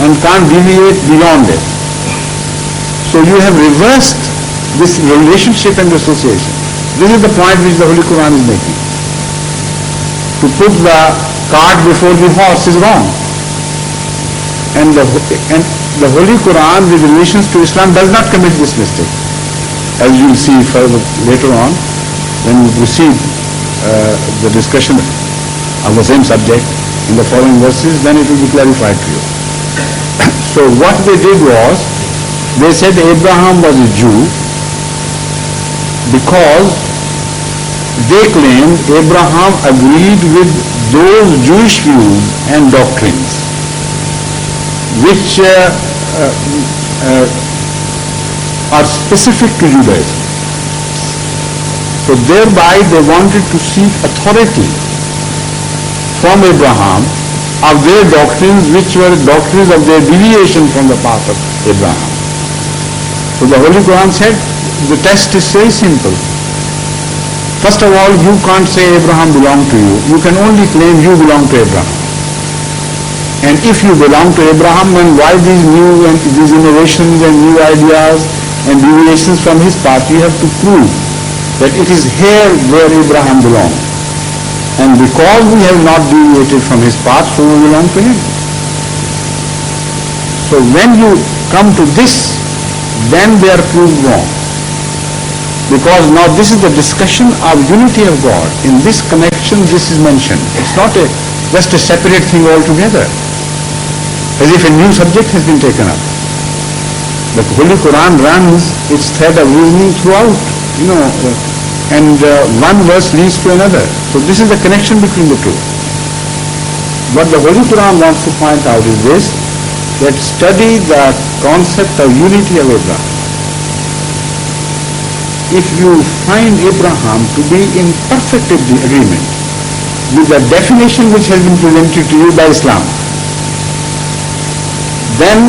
and can't deviate beyond it. So you have reversed this relationship and association. This is the point which the Holy Quran is making. To put the cart before the horse is wrong. And the Holy Quran with relations to Islam does not commit this mistake. As you will see further later on, when we proceed the discussion of the same subject in the following verses, then it will be clarified to you. So what they did was, they said Abraham was a Jew because they claimed Abraham agreed with those Jewish views and doctrines which are specific to Judaism. So thereby they wanted to seek authority from Abraham of their doctrines, which were doctrines of their deviation from the path of Abraham. So the Holy Quran said the test is very simple. First of all, you can't say Abraham belonged to you. You can only claim you belong to Abraham. And if you belong to Abraham, then why these innovations and new ideas and deviations from his path? You have to prove that it is here where Abraham belongs. And because we have not deviated from his path, so we belong to him. So when you come to this, then they are proved wrong. Because now this is the discussion of unity of God. In this connection, this is mentioned. It's not just a separate thing altogether, as if a new subject has been taken up. The Holy Quran runs its thread of reasoning throughout, and one verse leads to another. So this is the connection between the two. What the Holy Quran wants to point out is this, that study the concept of unity of Abraham. If you find Abraham to be in perfect agreement with the definition which has been presented to you by Islam, then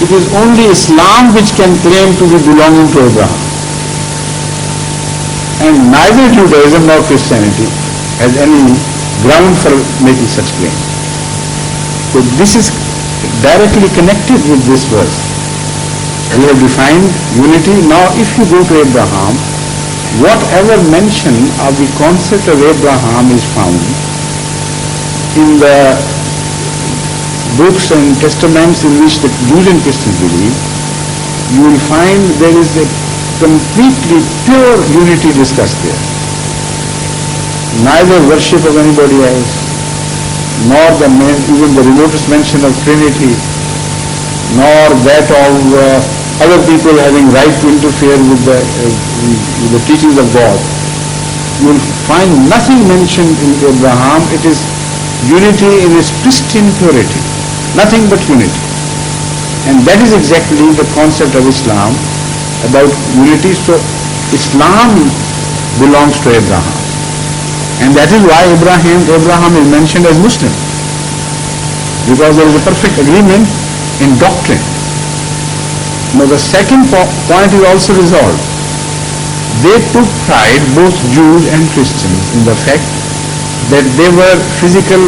it is only Islam which can claim to be belonging to Abraham. And neither Judaism nor Christianity has any ground for making such claim. So this is directly connected with this verse. We have defined unity. Now if you go to Abraham, whatever mention of the concept of Abraham is found in the books and testaments in which the Jews and Christians believe, you will find there is a completely pure unity discussed there. Neither worship of anybody else, nor even the remotest mention of Trinity, nor that of other people having right to interfere with the teachings of God. You will find nothing mentioned in Abraham. It is unity in its pristine purity. Nothing but unity. And that is exactly the concept of Islam about unity. So Islam belongs to Abraham. And that is why Abraham is mentioned as Muslim. Because there is a perfect agreement in doctrine. Now the second point is also resolved. They took pride, both Jews and Christians, in the fact that they were physical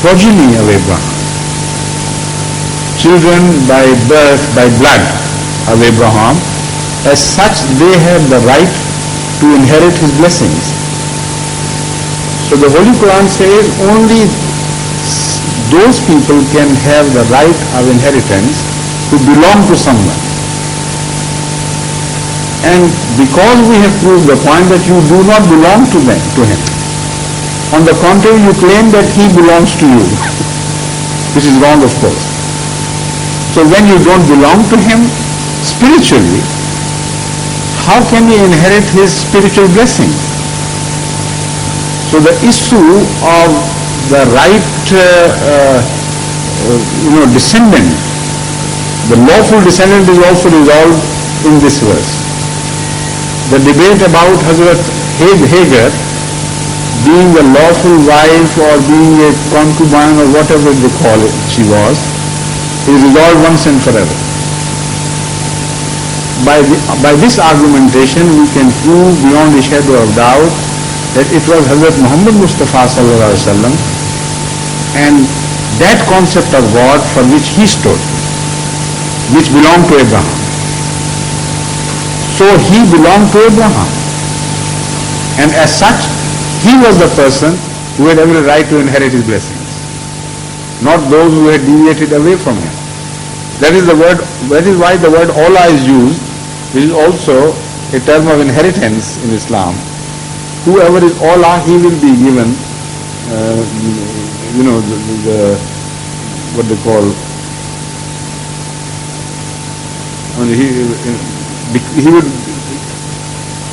progeny of Abraham. Children by birth, by blood of Abraham. As such, they have the right to inherit his blessings. So the Holy Quran says only those people can have the right of inheritance who belong to someone. And because we have proved the point that you do not belong to him, on the contrary, you claim that he belongs to you, which is wrong, of course. So when you don't belong to him spiritually, how can you inherit his spiritual blessing? So the issue of the right descendant, the lawful descendant, is also resolved in this verse. The debate about Hazrat Hagar being a lawful wife or being a concubine or whatever they call it, she was, is resolved once and forever. By this argumentation, we can prove beyond a shadow of doubt that it was Hazrat Muhammad Mustafa sallallahu alaihi wasallam and that concept of God for which he stood, which belonged to Abraham. So he belonged to Abraham, and as such, he was the person who had every right to inherit his blessings, not those who had deviated away from him. That is why the word Allah is used, which is also a term of inheritance in Islam. Whoever is Allah, he will be given, what they call, he would,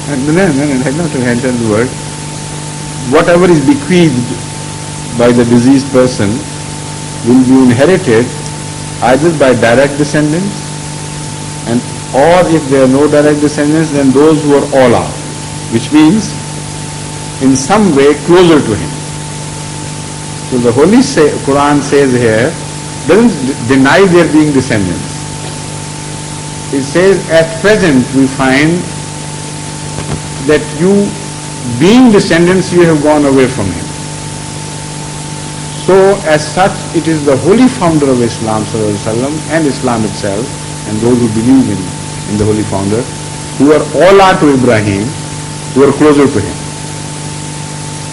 I not to enter the word, whatever is bequeathed by the deceased person will be inherited either by direct descendants, and or if there are no direct descendants, then those who are Allah, which means in some way closer to him. So the Holy Quran says here, doesn't deny there being descendants. It says at present we find that you, being descendants, you have gone away from him. So as such, it is the holy founder of Islam sallallahu alaihi wasallam and Islam itself and those who believe in the holy founder who are Allah to Ibrahim, who are closer to him.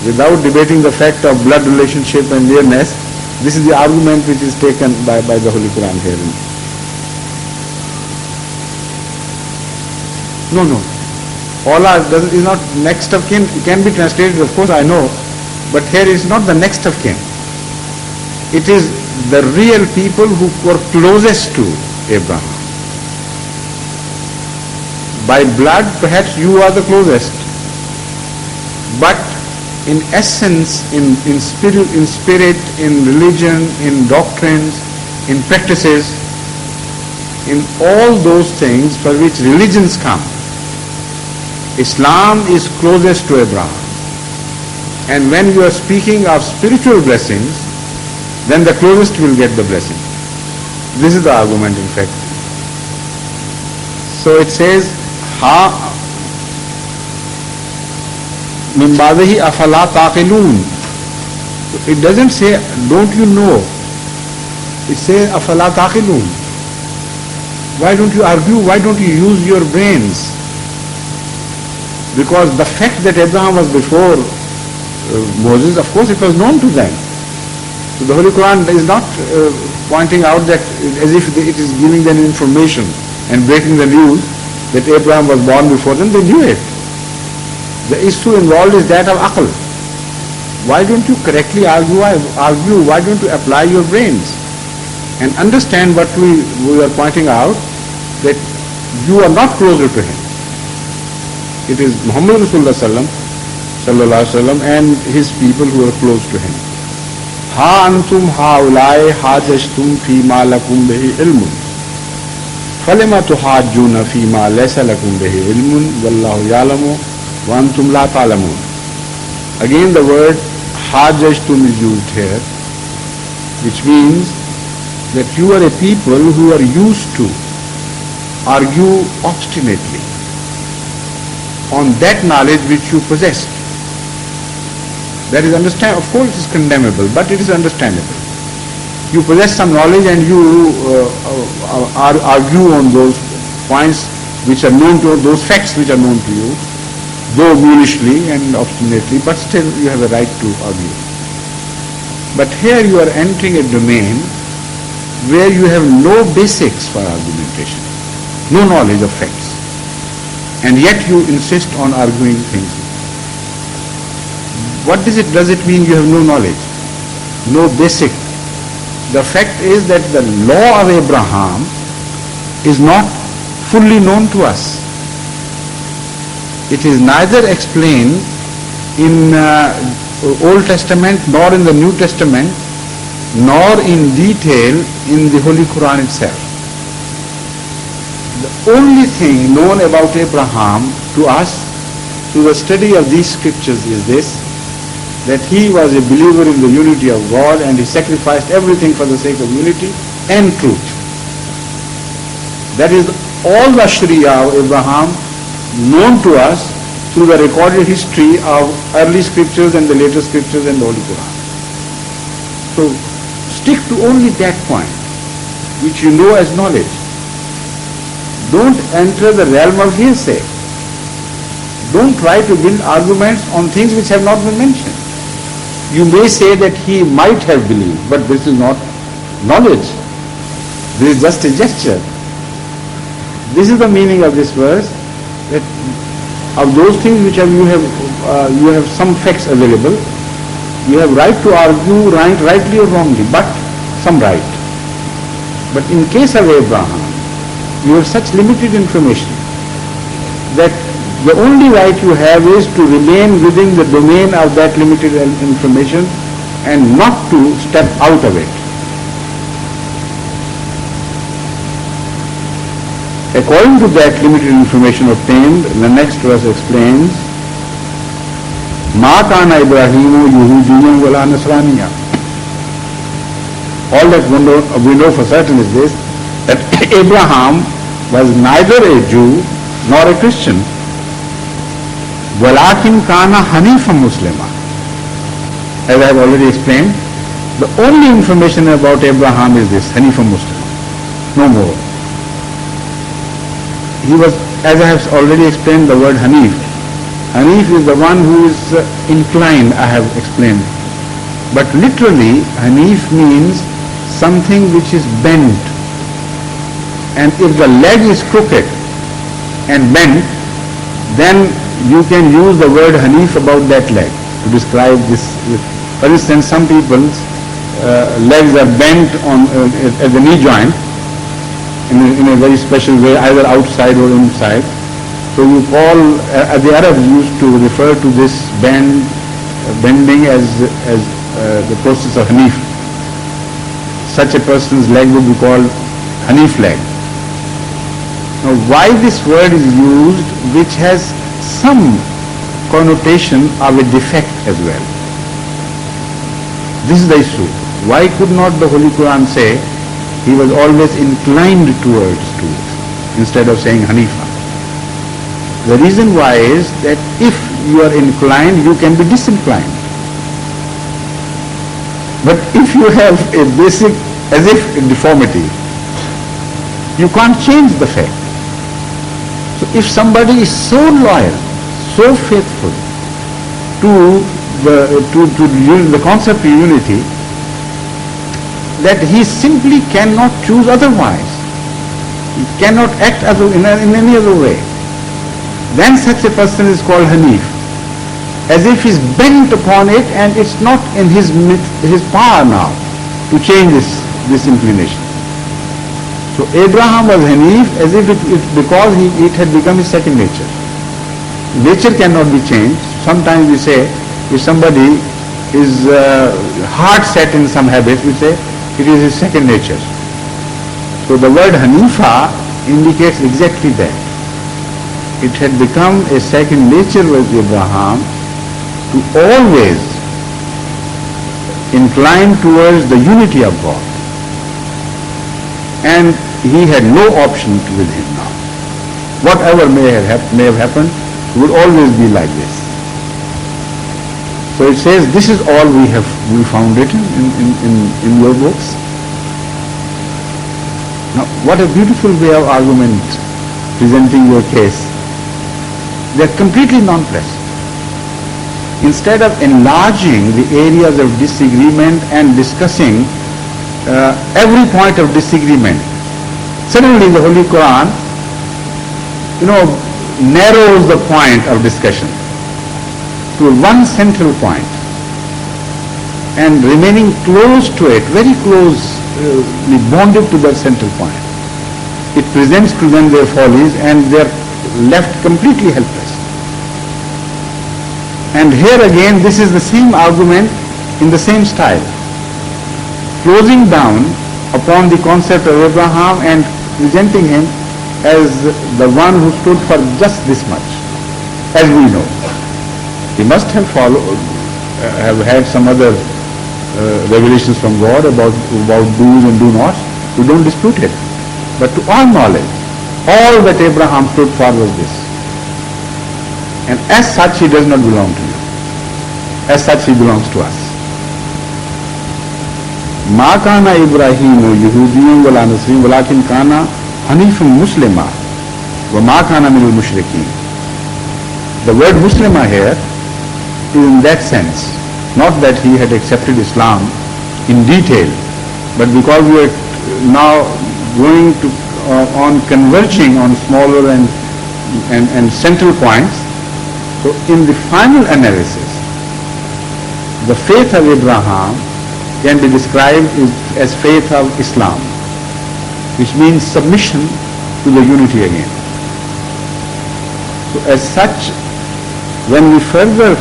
Without debating the fact of blood relationship and nearness, this is the argument which is taken by the Holy Quran here. No. Allah is not next of kin. It can be translated, of course, I know, but here is not the next of kin. It is the real people who were closest to Abraham. By blood, perhaps you are the closest, but in essence, in spirit, in religion, in doctrines, in practices, in all those things for which religions come, Islam is closest to Abraham. And when you are speaking of spiritual blessings, then the closest will get the blessing. This is the argument, in fact. So it says, Ha min ba'dihi afala taqilun. It doesn't say, don't you know? It says, afala taqilun. Why don't you argue? Why don't you use your brains? Because the fact that Abraham was before Moses, of course it was known to them. So the Holy Quran is not pointing out that as if it is giving them information and breaking the news that Abraham was born before them. They knew it. The issue involved is that of aql. Why don't you correctly argue? Why don't you apply your brains and understand what we are pointing out, that you are not closer to him. It is Muhammad Rasulullah sallallahu alaihi wasallam and his people who are close to him. Ha antum haulai hajashtum fi ma lakum bihi ilmun. Falima tuhajjuna fi ma laysa lakum bihi ilmun wallahu ya'lamu wa antum la ta'lamun. Again the word hajashtum is used here, which means that you are a people who are used to argue obstinately on that knowledge which you possessed. That is understandable. Of course it is condemnable, but it is understandable. You possess some knowledge and you argue on those points which are known to, those facts which are known to you, though mulishly and obstinately, but still you have a right to argue. But here you are entering a domain where you have no basics for argumentation, no knowledge of facts, and yet you insist on arguing things. What does it mean you have no knowledge, no basic? The fact is that the law of Abraham is not fully known to us. It is neither explained in Old Testament nor in the New Testament nor in detail in the Holy Quran itself. The only thing known about Abraham to us through the study of these scriptures is this, that he was a believer in the unity of God and he sacrificed everything for the sake of unity and truth. That is all the Sharia of Abraham known to us through the recorded history of early scriptures and the later scriptures and the Holy Quran. So stick to only that point which you know as knowledge. Don't enter the realm of hearsay. Don't try to build arguments on things which have not been mentioned. You may say that he might have believed, but this is not knowledge. This is just a gesture. This is the meaning of this verse, that of those things which you have some facts available, you have right to argue rightly or wrongly, but some right. But in case of Abraham, you have such limited information that the only right you have is to remain within the domain of that limited information and not to step out of it. According to that limited information obtained, the next verse explains, Ma kana Ibrahimu Yehudiyyan wala Nasraniya. All that we know for certain is this, that Abraham was neither a Jew nor a Christian. Walakin kana Hanifan Muslima. As I have already explained, the only information about Abraham is this, Hanifan Muslim, no more. He was, as I have already explained, the word Hanif. Hanif is the one who is inclined, I have explained. But literally, Hanif means something which is bent. And if the leg is crooked and bent, then you can use the word Hanif about that leg to describe this. For instance, some people's legs are bent at the knee joint in a very special way, either outside or inside. So you call, the Arabs used to refer to this bend bending as the process of Hanif. Such a person's leg would be called Hanif leg. Now why this word is used, which has some connotation of a defect as well? This is the issue. Why could not the Holy Quran say he was always inclined towards truth instead of saying Hanifa? The reason why is that if you are inclined, you can be disinclined. But if you have a basic, as if a deformity, you can't change the fact. So if somebody is so loyal, so faithful to the concept of unity, that he simply cannot choose otherwise. He cannot act in any other way. Then such a person is called Hanif, as if he's bent upon it and it's not in his power now to change this inclination. So Abraham was Hanif as if because it had become his second nature. Nature cannot be changed. Sometimes we say, if somebody is hard set in some habit, we say it is his second nature. So the word Hanifa indicates exactly that. It had become a second nature with Abraham to always incline towards the unity of God. And he had no option with him now. Whatever may have happened would always be like this. So it says, this is all we found written in your books. Now, what a beautiful way of argument presenting your case. They are completely nonplussed. Instead of enlarging the areas of disagreement and discussing every point of disagreement, suddenly the Holy Quran, narrows the point of discussion to one central point, and remaining close to it, very closely bonded to that central point. It presents to them their follies and they are left completely helpless. And here again, this is the same argument in the same style, closing down upon the concept of Abraham and presenting him as the one who stood for just this much, as we know. He must have have had some other revelations from God about do's and do nots. We don't dispute it. But to our knowledge, all that Abraham stood for was this. And as such, he does not belong to you. As such, he belongs to us. Ma kana Ibrahimu Yehudiyun wala Nasrin walakin kana Hanifun Muslima wa ma kana minal mushrikeen. The word Muslima here is in that sense, not that he had accepted Islam in detail, but because we are now going to on converging on smaller and central points. So in the final analysis, the faith of Abraham can be described as faith of Islam, which means submission to the unity again. So as such, when we further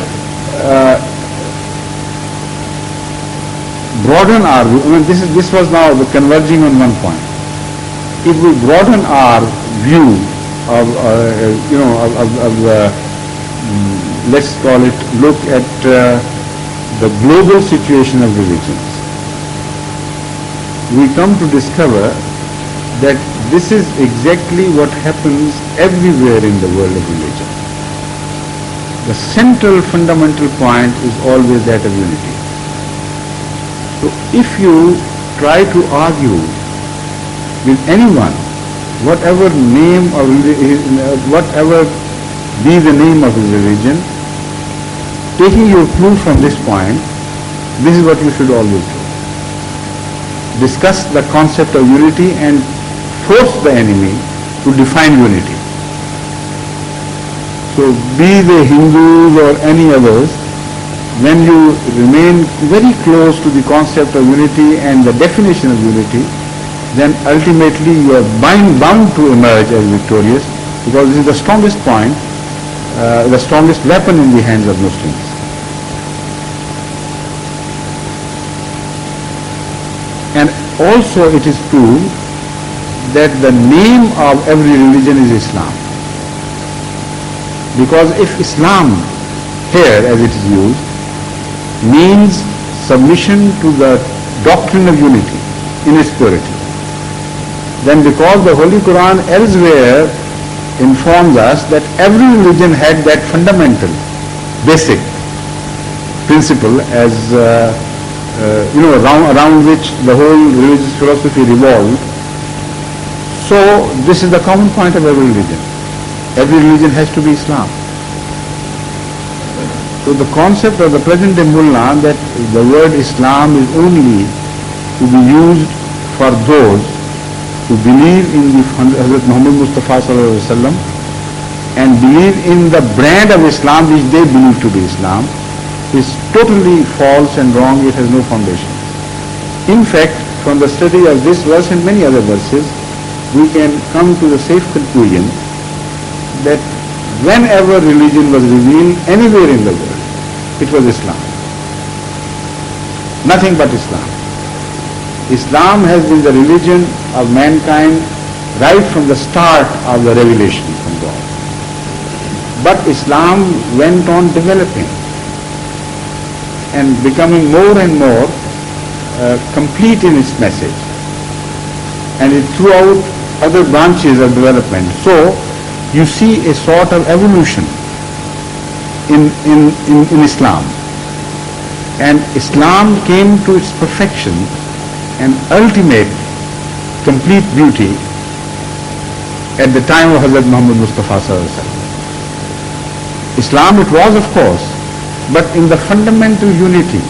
broaden our view, this was now the converging on one point. If we broaden our view of let's call it, look at the global situation of religions, we come to discover that this is exactly what happens everywhere in the world of religion. The central fundamental point is always that of unity. So if you try to argue with anyone, whatever name or whatever be the name of his religion, taking your clue from this point, this is what you should always do. Discuss the concept of unity and force the enemy to define unity. So be they Hindus or any others, when you remain very close to the concept of unity and the definition of unity, then ultimately you are bound to emerge as victorious, because this is the strongest point, the strongest weapon in the hands of Muslims. also it is true that the name of every religion is Islam. Because if Islam here as it is used means submission to the doctrine of unity in its purity, then because the Holy Quran elsewhere informs us that every religion had that fundamental, basic principle as around which the whole religious philosophy revolved. So this is the common point of every religion. Every religion has to be Islam. So the concept of the present day mullah that the word Islam is only to be used for those who believe in the Hazrat Muhammad Mustafa sallallahu alaihi wasallam and believe in the brand of Islam which they believe to be Islam is totally false and wrong. It has no foundation. In fact, from the study of this verse and many other verses, we can come to the safe conclusion that whenever religion was revealed anywhere in the world, it was Islam. Nothing but Islam. Islam has been the religion of mankind right from the start of the revelation from God. But Islam went on developing and becoming more and more complete in its message, and it threw out other branches of development. So you see a sort of evolution in Islam, and Islam came to its perfection and ultimate complete beauty at the time of Hazrat Muhammad Mustafa sallallahu alaihi wasallam. Islam it was, of course, but in the fundamental unity,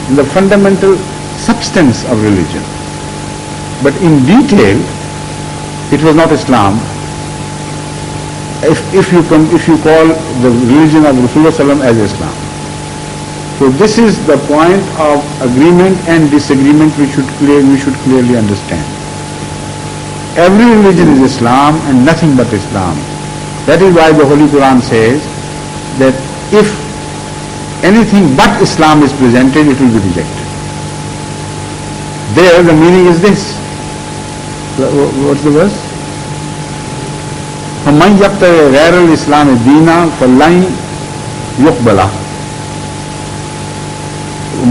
in the fundamental substance of religion. But in detail, it was not Islam. If you call the religion of Rasulullah as Islam. So this is the point of agreement and disagreement we should clearly understand. Every religion is Islam and nothing but Islam. That is why the Holy Quran says that if anything but Islam is presented, it will be rejected. There the meaning is this. What's the verse? فَمَنْ يَبْتَغِ غَيْرَ الْإِسْلَامِ دِينًا فَلَنْ يُقْبَلَ.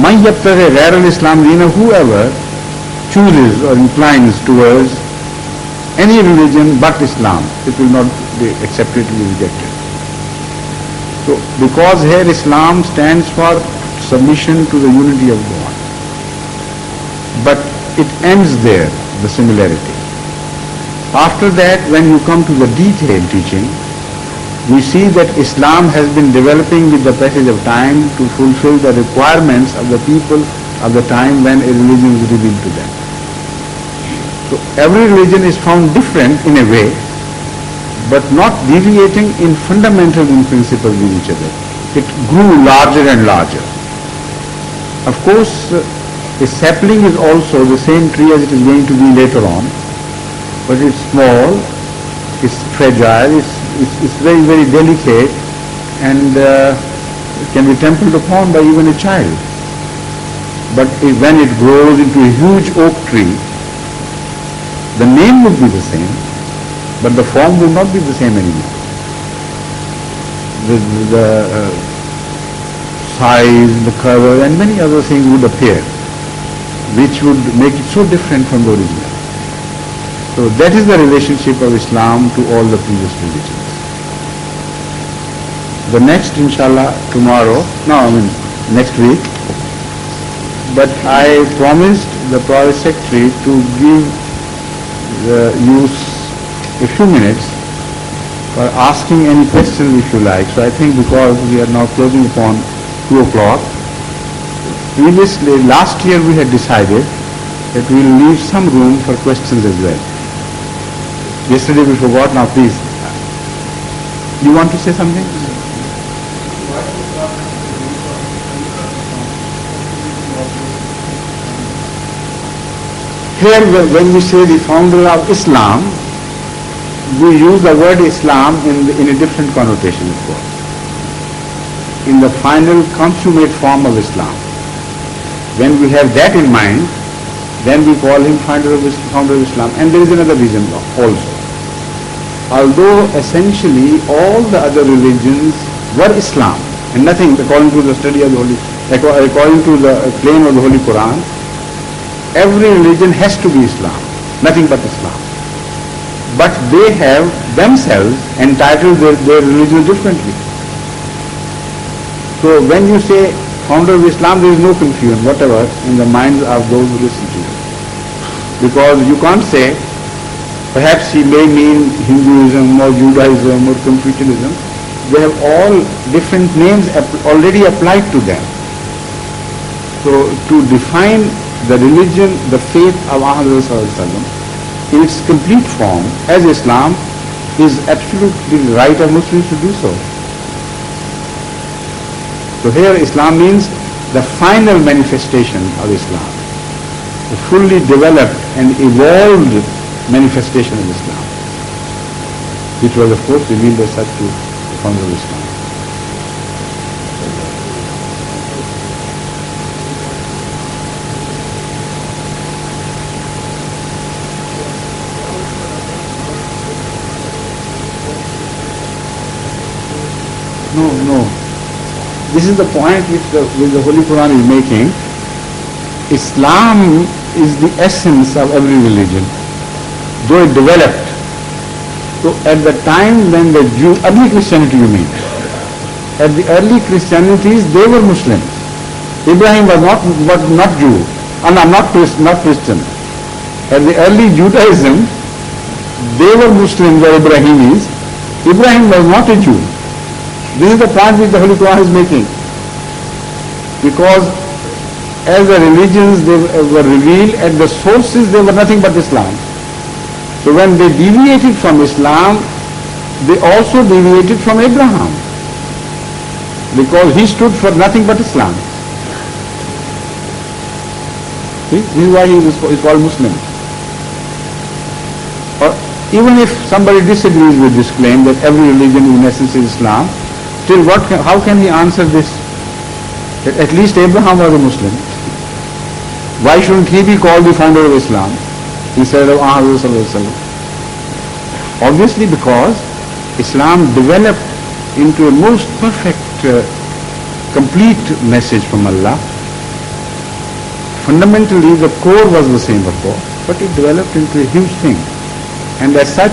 مَنْ يَبْتَغِ غَيْرَ الْإِسْلَامِ دِينًا, whoever chooses or inclines towards any religion but Islam, it will not be accepted, it will be rejected. So because here Islam stands for submission to the unity of God, but it ends there, the similarity. After that, when you come to the detailed teaching, we see that Islam has been developing with the passage of time to fulfill the requirements of the people of the time when a religion was revealed to them. So every religion is found different in a way, but not deviating in fundamental principles with each other. It grew larger and larger. Of course, a sapling is also the same tree as it is going to be later on, but it's small, it's fragile, it's very, very delicate, and it can be trampled upon by even a child. But when it grows into a huge oak tree, the name would be the same, but the form will not be the same anymore. The size, the cover, and many other things would appear, which would make it so different from the original. So that is the relationship of Islam to all the previous religions. The next, inshallah, next week. But I promised the Prophet Secretary to give you a few minutes for asking any questions if you like. So I think because we are now closing upon 2 o'clock, previously, last year we had decided that we will leave some room for questions as well. Yesterday we forgot, now please. You want to say something? Here when we say the founder of Islam, we use the word Islam in a different connotation, of course. In the final consummate form of Islam. When we have that in mind, then we call him founder of Islam. And there is another reason also. Although essentially all the other religions were Islam, and nothing, according to the study of the according to the claim of the Holy Quran, every religion has to be Islam, nothing but Islam. But they have themselves entitled their religion differently. So when you say founder of Islam, there is no confusion whatever in the minds of those who listen to you. Because you can't say, perhaps he may mean Hinduism or Judaism or Confucianism. They have all different names already applied to them. So to define the religion, the faith of Muhammad in its complete form as Islam is absolutely the right of Muslims to do so. So here Islam means the final manifestation of Islam, the fully developed and evolved manifestation of Islam, which was of course revealed as such to the founder of Islam. No. This is the point which the Holy Quran is making. Islam is the essence of every religion, though it developed. So at the time when the early Christianity you mean, at the early Christianities they were Muslims. Ibrahim was not Jew, not Christian. At the early Judaism, they were Muslims or Ibrahimis. Ibrahim was not a Jew. This is the point which the Holy Quran is making. Because as the religions they were revealed, at the sources they were nothing but Islam. So when they deviated from Islam, they also deviated from Abraham. Because he stood for nothing but Islam. See? This is why he is called Muslim. Or even if somebody disagrees with this claim that every religion in essence is Islam, still how can he answer this? That at least Abraham was a Muslim. Why shouldn't he be called the founder of Islam instead of Muhammad? Obviously because Islam developed into a most perfect, complete message from Allah. Fundamentally the core was the same of course, but it developed into a huge thing. And as such,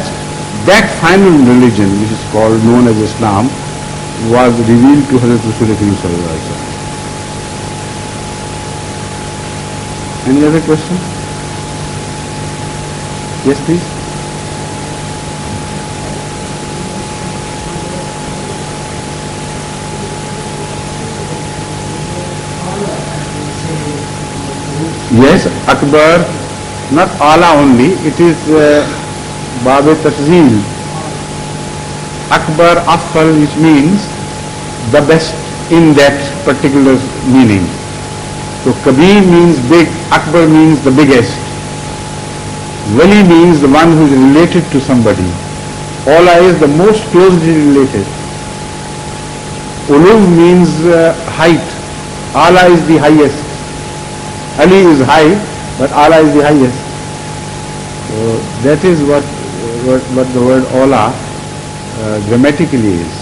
that final religion which is known as Islam was revealed to Hazrat Rasulullah. Any other question? Yes, please. Yes, Akbar, not Ala only, it is Bab-e Tafzeel. Akbar, Afal, which means the best in that particular meaning. So Kabir means big, Akbar means the biggest. Wali means the one who is related to somebody. Ola is the most closely related. Uluv means height. Ala is the highest. Ali is high, but Ala is the highest. So that is what the word Ola grammatically is.